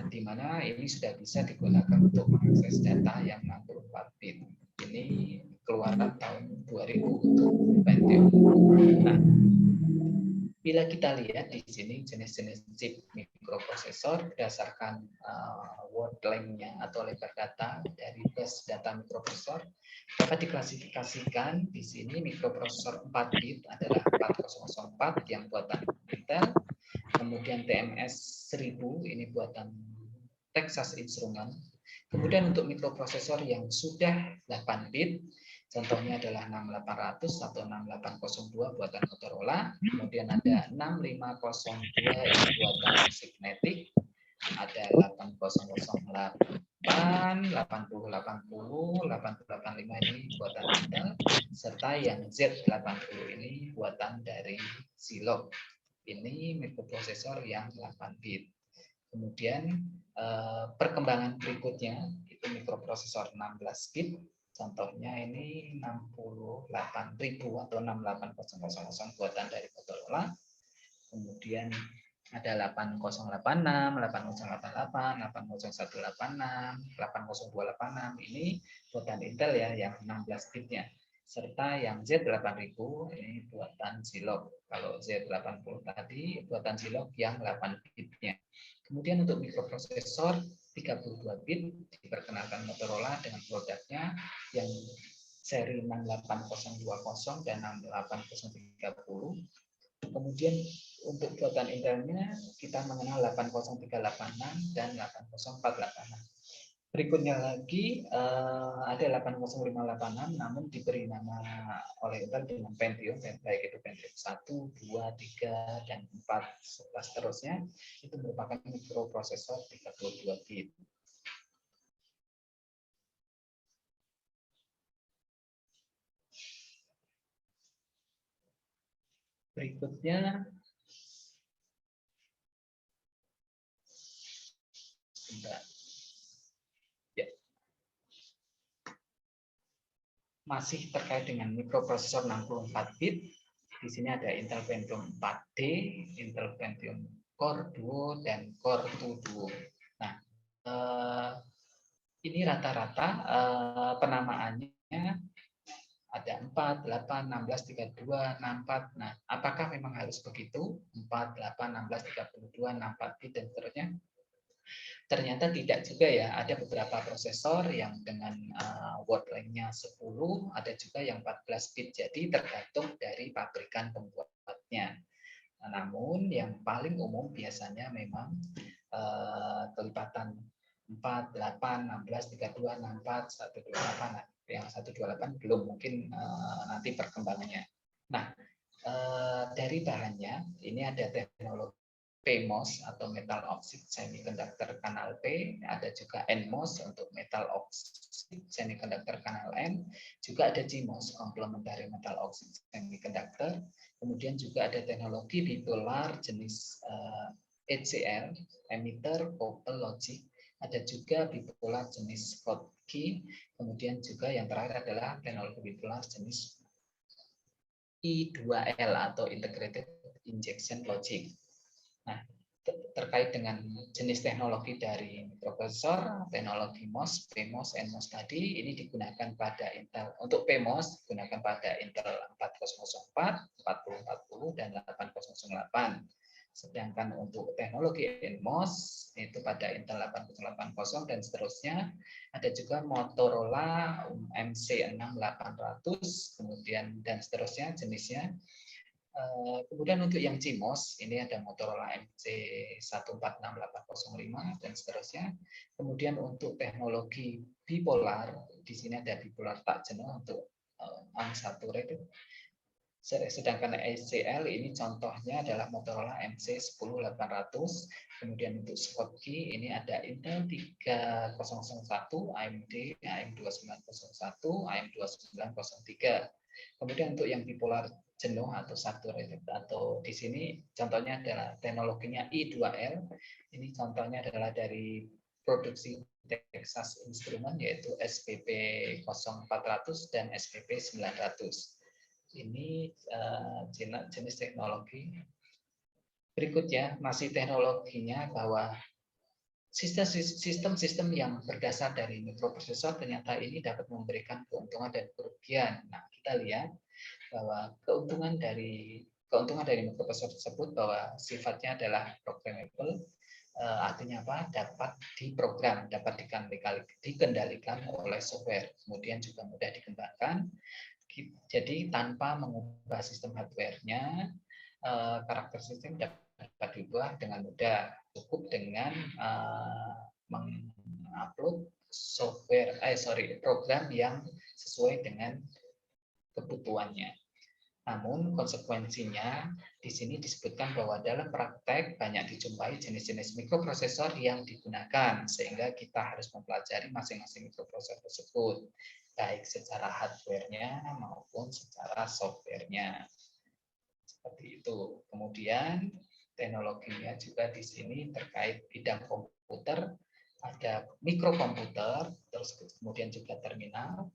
Di mana ini sudah bisa digunakan untuk mengakses data yang 64 bit. Ini keluaran tahun 2000 untuk Pentium. Nah, bila kita lihat di sini jenis-jenis chip mikroprosesor berdasarkan word length-nya atau lebar data dari bus data mikroprosesor dapat diklasifikasikan di sini mikroprosesor 4 bit adalah 4004 yang buatan Intel. Kemudian TMS 1000 ini buatan Texas Instruments. Kemudian untuk mikroprosesor yang sudah 8 bit, contohnya adalah 6800 atau 6802 buatan Motorola. Kemudian ada 6502 yang buatan Signetic, ada 8008, 8080, 8085 ini buatan Intel, serta yang Z80 ini buatan dari Zilog. Ini mikroprosesor yang 8 bit. Kemudian perkembangan berikutnya itu mikroprosesor 16 bit. Contohnya ini 68000 atau 68000 buatan dari Motorola. Kemudian ada 8086, 8088, 80186, 80286 ini buatan Intel ya yang 16 bitnya. Serta yang Z8000 ini buatan Zilog. Kalau Z80 tadi buatan Zilog yang 8 bitnya. Kemudian untuk mikroprosesor 32 bit diperkenalkan Motorola dengan produknya yang seri 68020 dan 68030. Kemudian untuk buatan Intelnya kita mengenal 80386 dan 80486. Berikutnya lagi ada 80586 namun diberi nama oleh Intel dengan Pentium, baik itu Pentium 1, 2, 3, dan 4, seterusnya. Itu merupakan mikroprosesor 32 bit. Berikutnya masih terkait dengan mikroprosesor 64 bit. Di sini ada Intel Pentium 4D, Intel Pentium Core Duo, dan Core 2 Duo. Nah, ini rata-rata penamaannya ada 4, 8, 16, 32, 64. Nah, apakah memang harus begitu? 4, 8, 16, 32, 64 bit, dan seterusnya? Ternyata tidak juga ya, ada beberapa prosesor yang dengan word length-nya 10, ada juga yang 14 bit, jadi tergantung dari pabrikan pembuatnya. Nah, namun yang paling umum biasanya memang kelipatan 4, 8, 16, 32, 64, 128, yang 128 belum mungkin nanti perkembangannya. Nah, dari bahannya, ini ada teknologi PMOS atau metal oxide semiconductor kanal P, ada juga NMOS untuk metal oxide semiconductor kanal N, juga ada CMOS complementary metal oxide semiconductor, kemudian juga ada teknologi bipolar jenis ECL, emitter couple logic, ada juga bipolar jenis Schottky, kemudian juga yang terakhir adalah teknologi bipolar jenis I2L atau integrated injection logic. Nah, terkait dengan jenis teknologi dari mikroprosesor, teknologi MOS, PMOS, NMOS tadi ini digunakan pada Intel. Untuk PMOS digunakan pada Intel 4004, 4040 dan 8008. Sedangkan untuk teknologi NMOS itu pada Intel 8080 dan seterusnya. Ada juga Motorola MC6800, kemudian dan seterusnya jenisnya. Kemudian untuk yang CMOS, ini ada Motorola MC146805 dan seterusnya. Kemudian untuk teknologi bipolar, di sini ada bipolar tak jenuh untuk unsaturated. Sedangkan ECL ini contohnya adalah Motorola MC10800. Kemudian untuk Schottky ini ada Intel 3001, AMD AM2901, AM2903. Kemudian untuk yang bipolar jenuh atau saturated atau di sini contohnya adalah teknologinya I2L. Ini contohnya adalah dari produksi Texas Instruments yaitu SPP 0400 dan SPP 900. Ini jenis teknologi. Berikutnya masih teknologinya bahwa sistem-sistem yang berdasar dari mikroprosesor ternyata ini dapat memberikan keuntungan dan kerugian. Nah, kita lihat bahwa keuntungan dari mikroprosesor tersebut bahwa sifatnya adalah programmable, artinya apa? Dapat diprogram, dapat dikendalikan oleh software, kemudian juga mudah dikembangkan. Jadi tanpa mengubah sistem hardware-nya, karakter sistem dapat diubah dengan mudah, cukup dengan mengupload program yang sesuai dengan kebutuhannya. Namun konsekuensinya di sini disebutkan bahwa dalam praktek banyak dijumpai jenis-jenis mikroprosesor yang digunakan, sehingga kita harus mempelajari masing-masing mikroprosesor tersebut, baik secara hardware-nya maupun secara software-nya. Seperti itu. Kemudian teknologinya juga di sini terkait bidang komputer, ada mikrokomputer, terus kemudian juga terminal,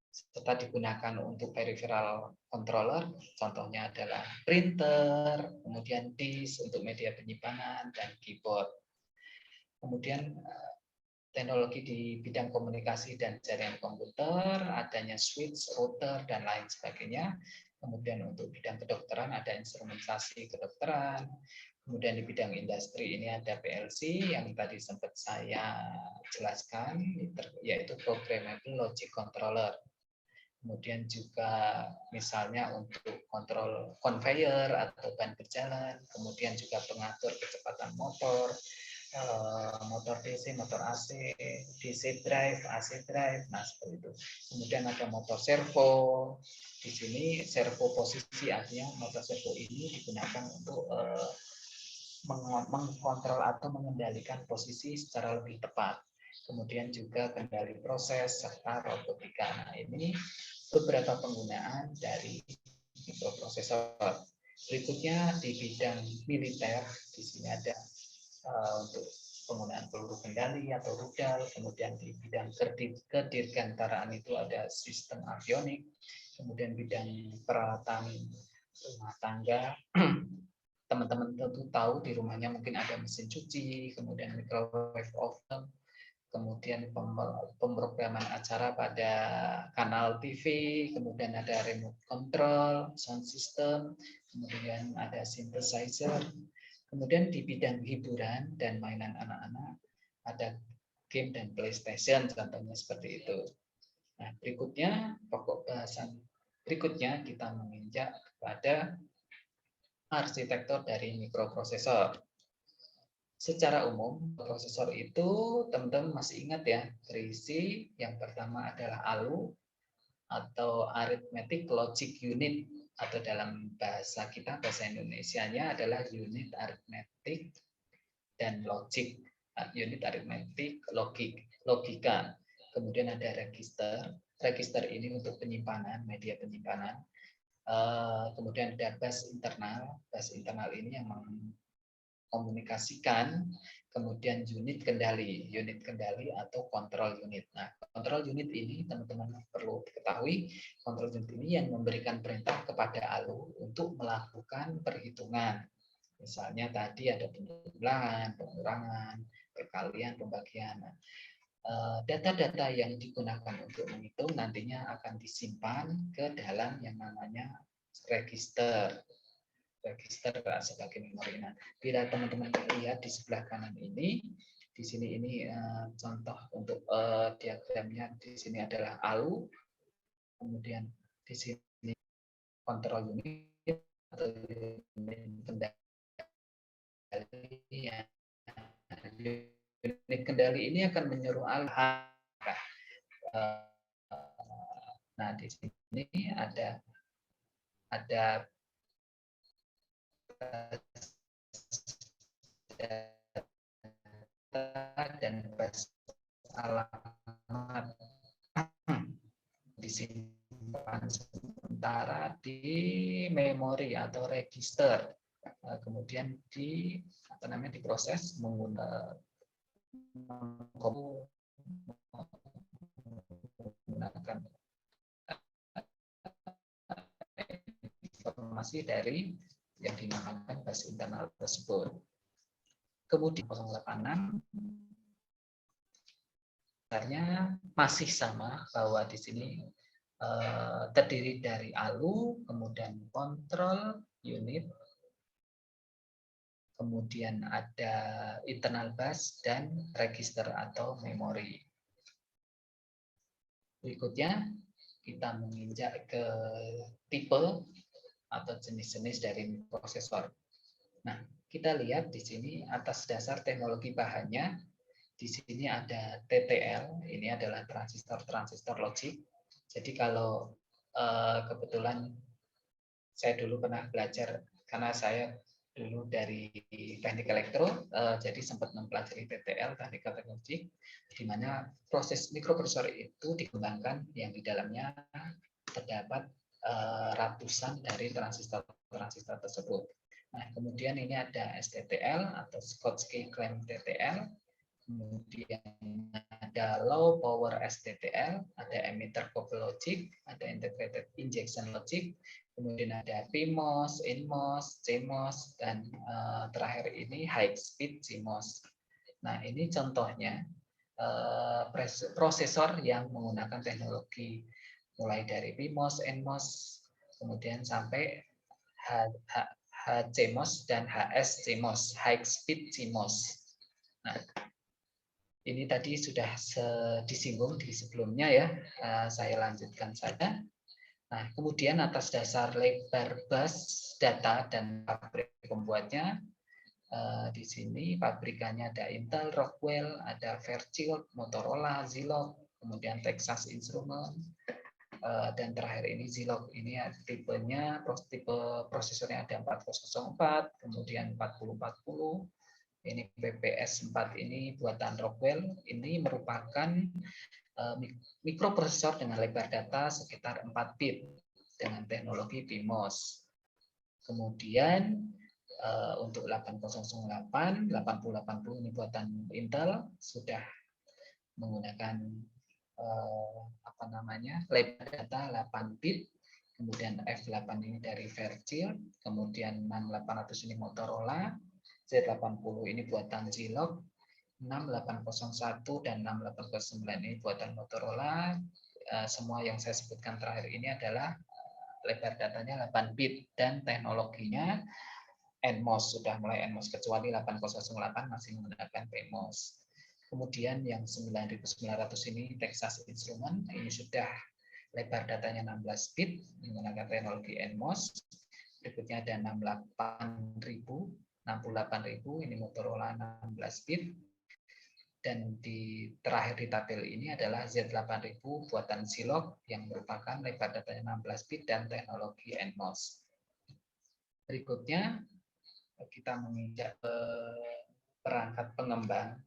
serta digunakan untuk peripheral controller, contohnya adalah printer, kemudian disk untuk media penyimpanan, dan keyboard. Kemudian teknologi di bidang komunikasi dan jaringan komputer, adanya switch, router, dan lain sebagainya. Kemudian untuk bidang kedokteran ada instrumentasi kedokteran. Kemudian di bidang industri ini ada PLC yang tadi sempat saya jelaskan, yaitu Programmable Logic Controller. Kemudian juga misalnya untuk kontrol conveyor atau ban berjalan, kemudian juga pengatur kecepatan motor, motor DC, motor AC, DC drive, AC drive, nah seperti itu. Kemudian ada motor servo. Di sini servo posisi, artinya motor servo ini digunakan untuk mengkontrol atau mengendalikan posisi secara lebih tepat. Kemudian juga kendali proses serta robotika. Nah, ini beberapa penggunaan dari mikroprosesor. Berikutnya di bidang militer, di sini ada untuk penggunaan peluru kendali atau rudal, kemudian di bidang kedirgantaraan itu ada sistem avionik, kemudian bidang peralatan rumah tangga, teman-teman tentu tahu di rumahnya mungkin ada mesin cuci, kemudian microwave oven, kemudian pemrograman acara pada kanal TV, kemudian ada remote control, sound system, kemudian ada synthesizer. Kemudian di bidang hiburan dan mainan anak-anak ada game dan PlayStation, contohnya seperti itu. Nah, berikutnya pokok bahasan berikutnya kita menginjak kepada arsitektur dari mikroprosesor. Secara umum, prosesor itu teman-teman masih ingat ya, berisi yang pertama adalah ALU atau Arithmetic Logic Unit. atau dalam bahasa kita, bahasa Indonesianya adalah unit aritmetik dan logik. Unit aritmetik, logika. Kemudian ada register. Register ini untuk penyimpanan, media penyimpanan. Kemudian ada bus internal. Bus internal ini yang mengkomunikasikan. Kemudian unit kendali atau kontrol unit. Nah, kontrol unit ini teman-teman perlu diketahui, kontrol unit ini yang memberikan perintah kepada ALU untuk melakukan perhitungan. Misalnya tadi ada penjumlahan, pengurangan, perkalian, pembagian. Data-data yang digunakan untuk menghitung nantinya akan disimpan ke dalam yang namanya register sebagai memori. Nah, bila teman-teman lihat di sebelah kanan ini, di sini ini contoh untuk diagramnya. Di sini adalah ALU, kemudian di sini kontrol unit atau unit kendali. Unit kendali ini akan menyuruh ALU. Nah, di sini ada dan bas alamat disimpan sementara di memori atau register, kemudian diproses menggunakan informasi dari yang dinamakan bus internal tersebut. Kemudian 086 sebenarnya masih sama, bahwa di sini terdiri dari ALU, kemudian kontrol unit, kemudian ada internal bus dan register atau memori. Berikutnya kita menginjak ke tipe atau jenis-jenis dari prosesor. Nah, kita lihat di sini atas dasar teknologi bahannya, di sini ada TTL, ini adalah transistor logik. Jadi kalau kebetulan saya dulu pernah belajar, karena saya dulu dari teknik elektro, jadi sempat mempelajari TTL, teknik logik, di mana proses mikroprosesor itu dikembangkan yang di dalamnya terdapat ratusan dari transistor tersebut. Nah, kemudian ini ada STTL atau Schottky Clamp TTL, kemudian ada low power STTL, ada emitter couple logic, ada integrated injection logic, kemudian ada PMOS, NMOS, CMOS, dan terakhir ini high speed CMOS. Nah, ini contohnya prosesor yang menggunakan teknologi mulai dari PMOS, NMOS, kemudian sampai HCMOS dan HSCMOS, high speed CMOS. Nah, ini tadi sudah disinggung di sebelumnya ya, saya lanjutkan saja. Nah, kemudian atas dasar lebar bus data dan pabrik pembuatnya, di sini pabrikannya ada Intel, Rockwell, ada Fairchild, Motorola, Zilog, kemudian Texas Instruments, dan terakhir ini Zilog. Ini tipenya, tipe prosesornya ada 4004, kemudian 4040. Ini PPS 4 ini buatan Rockwell. Ini merupakan mikroprosesor dengan lebar data sekitar 4 bit dengan teknologi PMOS. Kemudian untuk 8008, 8080 ini buatan Intel, sudah menggunakan lebar data 8 bit. Kemudian F8 ini dari Fairchild, kemudian 6800 ini Motorola, Z80 ini buatan Zilog, 6801 dan 6809 ini buatan Motorola. Semua yang saya sebutkan terakhir ini adalah lebar datanya 8 bit dan teknologinya NMOS, sudah mulai NMOS, kecuali 8008 masih menggunakan PMOS. Kemudian yang 9900 ini Texas Instruments, ini sudah lebar datanya 16 bit menggunakan teknologi NMOS. Berikutnya ada 68000 ini Motorola 16 bit. Dan terakhir di tabel ini adalah Z8000 buatan Zilog yang merupakan lebar datanya 16 bit dan teknologi NMOS. Berikutnya kita menginjak perangkat pengembang.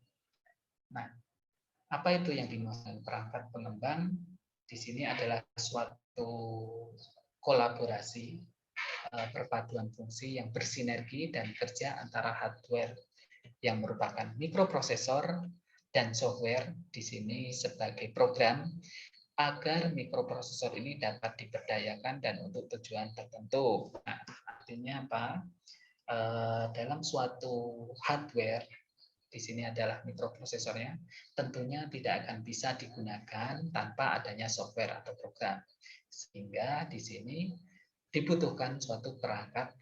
Nah, apa itu yang dimaksud perangkat pengembang? Di sini adalah suatu kolaborasi, perpaduan fungsi yang bersinergi dan kerja antara hardware yang merupakan mikroprosesor dan software di sini sebagai program agar mikroprosesor ini dapat diberdayakan dan untuk tujuan tertentu. Nah, artinya apa? Dalam suatu hardware, di sini adalah mikroprosesornya, tentunya tidak akan bisa digunakan tanpa adanya software atau program. Sehingga di sini dibutuhkan suatu perangkat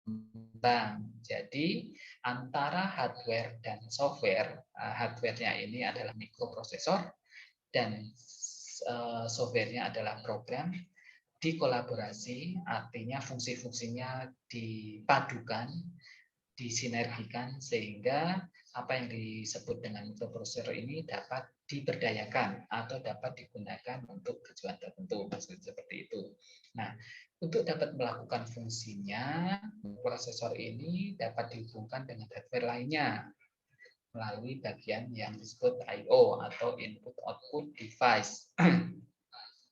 pengembang. Jadi antara hardware dan software, hardware-nya ini adalah mikroprosesor dan software-nya adalah program, dikolaborasi, artinya fungsi-fungsinya dipadukan, disinergikan sehingga apa yang disebut dengan mikroprosesor ini dapat diberdayakan atau dapat digunakan untuk tujuan tertentu, seperti itu. Nah, untuk dapat melakukan fungsinya, prosesor ini dapat dihubungkan dengan hardware lainnya melalui bagian yang disebut I/O atau input output device.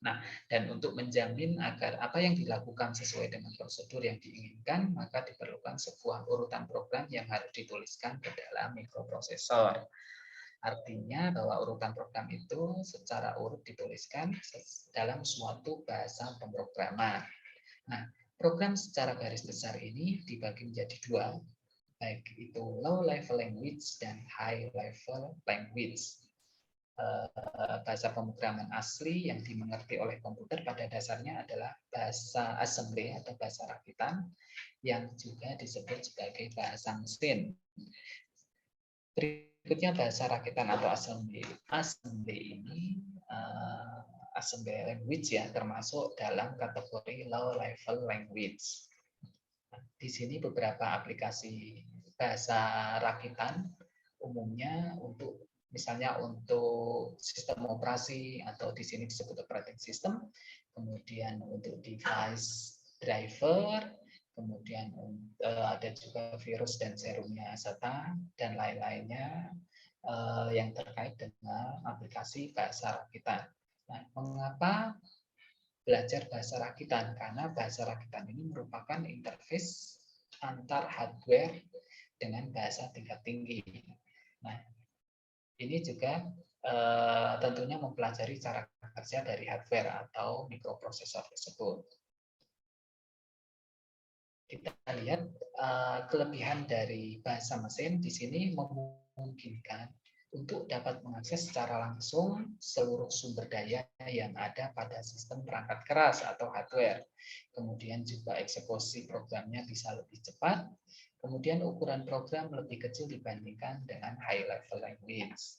Nah, dan untuk menjamin agar apa yang dilakukan sesuai dengan prosedur yang diinginkan, maka diperlukan sebuah urutan program yang harus dituliskan ke dalam mikroprosesor. Artinya bahwa urutan program itu secara urut dituliskan dalam suatu bahasa pemrograman. Nah, program secara garis besar ini dibagi menjadi dua, baik itu low level language dan high level language. Bahasa pemrograman asli yang dimengerti oleh komputer pada dasarnya adalah bahasa assembly atau bahasa rakitan yang juga disebut sebagai bahasa mesin. Berikutnya bahasa rakitan atau assembly. Assembly ini assembly language ya, termasuk dalam kategori low level language. Di sini beberapa aplikasi bahasa rakitan umumnya untuk misalnya untuk sistem operasi atau di sini disebut operating system, kemudian untuk device driver, kemudian ada juga virus dan serumnya SATA dan lain-lainnya yang terkait dengan aplikasi bahasa rakitan. Nah, mengapa belajar bahasa rakitan? Karena bahasa rakitan ini merupakan interface antar hardware dengan bahasa tingkat tinggi. Nah, ini juga tentunya mempelajari cara kerja dari hardware atau mikroprosesor tersebut. Kita lihat kelebihan dari bahasa mesin di sini memungkinkan untuk dapat mengakses secara langsung seluruh sumber daya yang ada pada sistem perangkat keras atau hardware. Kemudian juga eksekusi programnya bisa lebih cepat. Kemudian ukuran program lebih kecil dibandingkan dengan high level language.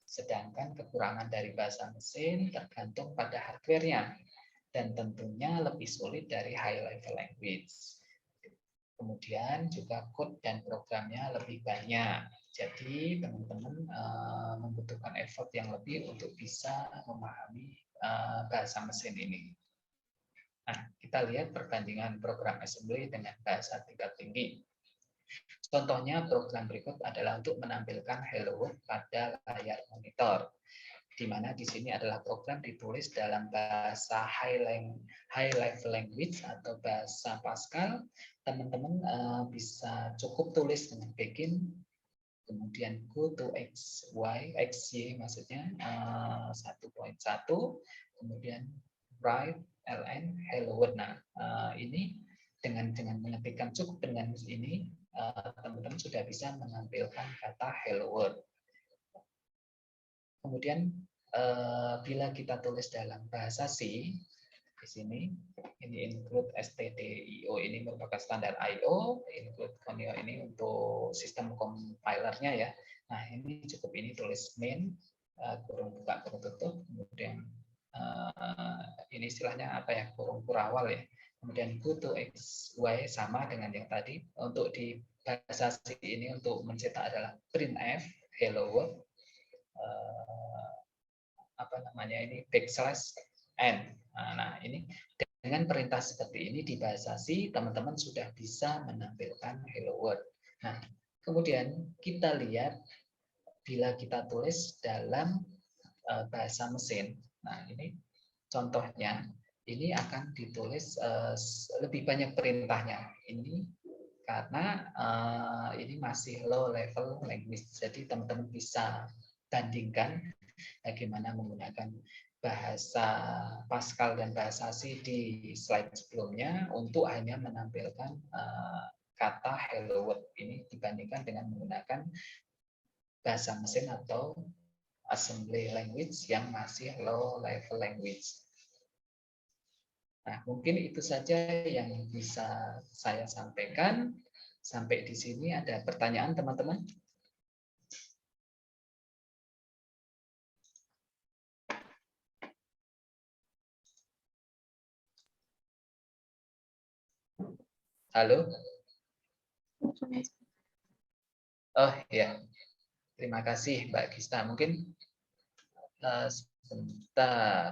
Sedangkan kekurangan dari bahasa mesin tergantung pada hardware-nya dan tentunya lebih sulit dari high level language. Kemudian juga code dan programnya lebih banyak. Jadi teman-teman membutuhkan effort yang lebih untuk bisa memahami bahasa mesin ini. Nah, kita lihat perbandingan program assembly dengan bahasa tingkat tinggi. Contohnya program berikut adalah untuk menampilkan Hello World pada layar monitor, di mana di sini adalah program ditulis dalam bahasa high level language atau bahasa Pascal. Teman-teman bisa cukup tulis dengan begin, kemudian go to xy maksudnya 1.1, kemudian write ln hello world. Nah, ini dengan mengetikkan cukup dengan ini teman-teman sudah bisa menampilkan kata hello world. Kemudian bila kita tulis dalam bahasa C, di sini ini include stdio ini merupakan standar I/O, include conio ini untuk sistem compilernya ya. Nah, ini cukup ini tulis main kurung buka kurung tutup, kemudian ini istilahnya apa ya, kurung kurawal ya. Kemudian go to xy sama dengan yang tadi. Untuk di bahasa C ini untuk mencetak adalah printf, hello world, \n. Nah, ini dengan perintah seperti ini di bahasa C, teman-teman sudah bisa menampilkan hello world. Nah, kemudian kita lihat bila kita tulis dalam bahasa mesin. Nah, ini contohnya, ini akan ditulis lebih banyak perintahnya. Ini karena ini masih low level language. Jadi teman-teman bisa bandingkan bagaimana menggunakan bahasa Pascal dan bahasa C di slide sebelumnya untuk hanya menampilkan kata hello world ini dibandingkan dengan menggunakan bahasa mesin atau assembly language yang masih low level language. Nah, mungkin itu saja yang bisa saya sampaikan. Sampai di sini ada pertanyaan teman-teman? Halo? Oh ya, terima kasih Mbak Gista. Mungkin sebentar.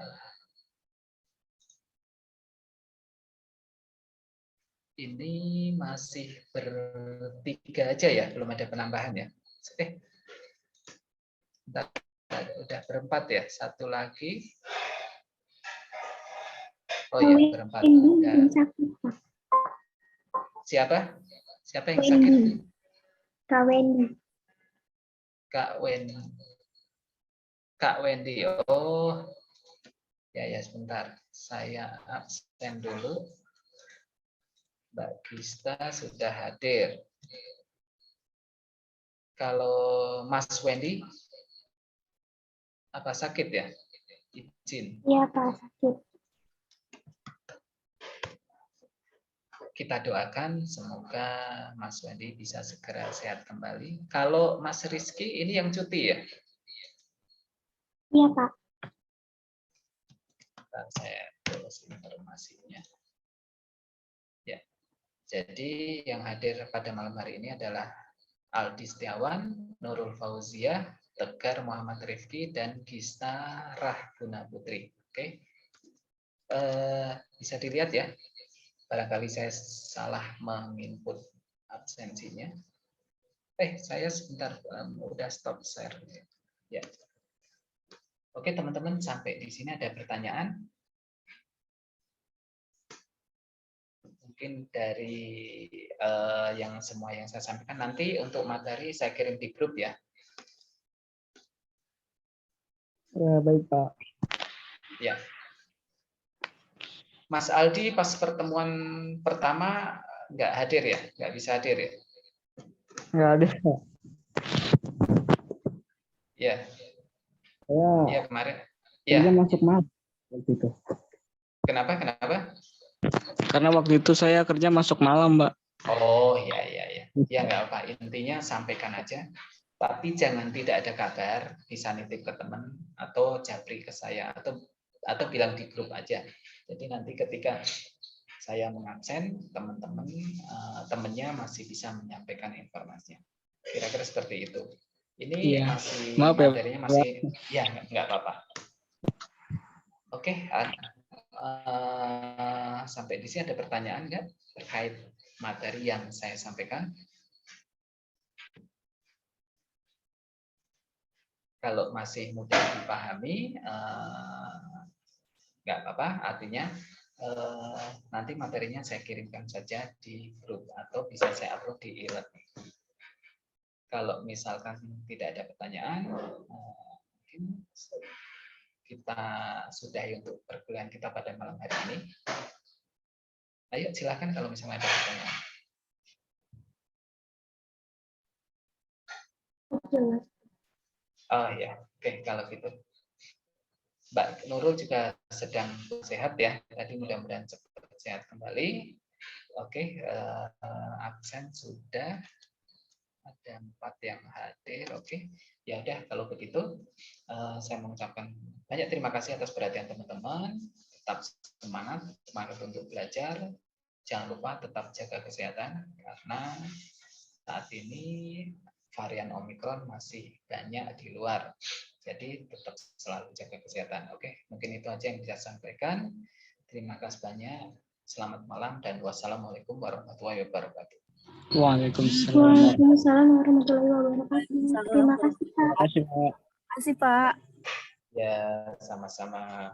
Ini masih bertiga aja ya, belum ada penambahan ya. Bentar, udah berempat ya, satu lagi. Oh ya, berempat. Siapa? Siapa yang sakit? Kak Wendy. Kak Wendy. Oh, ya sebentar. Saya absen dulu. Mbak Gista sudah hadir. Kalau Mas Wendy, apa sakit ya? Izin. Iya Pak, sakit. Kita doakan semoga Mas Wendy bisa segera sehat kembali. Kalau Mas Rizky ini yang cuti ya? Iya Pak. Saya tulis informasinya. Ya, jadi yang hadir pada malam hari ini adalah Aldi Setiawan, Nurul Fauzia, Tegar Muhammad Rifki, dan Gista Rahguna Putri. Oke, bisa dilihat ya. Barangkali saya salah menginput absensinya. Saya sebentar, udah stop share. Ya. Oke teman-teman, sampai di sini ada pertanyaan? Mungkin dari yang semua yang saya sampaikan, nanti untuk materi saya kirim di grup ya. Ya, baik Pak. Ya. Mas Aldi pas pertemuan pertama nggak hadir ya? Nggak bisa hadir ya? Nggak ada. Ya. Saya kemarin. kerja Ya. masuk malam waktu itu. Kenapa? Karena waktu itu saya kerja masuk malam, Mbak. Oh, ya. Ya nggak apa. Intinya sampaikan aja. Tapi jangan tidak ada kabar, bisa nitip ke teman atau japri ke saya atau bilang di grup aja. Jadi nanti ketika saya mengabsen, teman-teman temannya masih bisa menyampaikan informasinya. Kira-kira seperti itu. Ini masih maaf ya, materinya masih ya nggak apa-apa. Oke, sampai di sini ada pertanyaan nggak terkait materi yang saya sampaikan? Kalau masih mudah dipahami, nggak apa-apa. Artinya nanti materinya saya kirimkan saja di grup atau bisa saya upload di e-learning. Kalau misalkan tidak ada pertanyaan, mungkin kita sudahi untuk perkuliahan kita pada malam hari ini. Ayo silakan kalau misalnya ada pertanyaan. Oh ya, oke kalau gitu. Mbak Nurul juga sedang sehat ya. Tadi mudah-mudahan cepat sehat kembali. Oke, absen sudah. Ada 4 yang hadir. Oke, ya udah kalau begitu saya mengucapkan banyak terima kasih atas perhatian teman-teman. Tetap semangat untuk belajar. Jangan lupa tetap jaga kesehatan karena saat ini varian Omikron masih banyak di luar. Jadi tetap selalu jaga kesehatan. Oke, mungkin itu aja yang bisa saya sampaikan. Terima kasih banyak. Selamat malam dan wassalamualaikum warahmatullahi wabarakatuh. Waalaikumsalam. Waalaikumsalam warahmatullahi wabarakatuh. Terima kasih, Pak. Terima kasih, Pak. Terima kasih, Pak. Ya, sama-sama.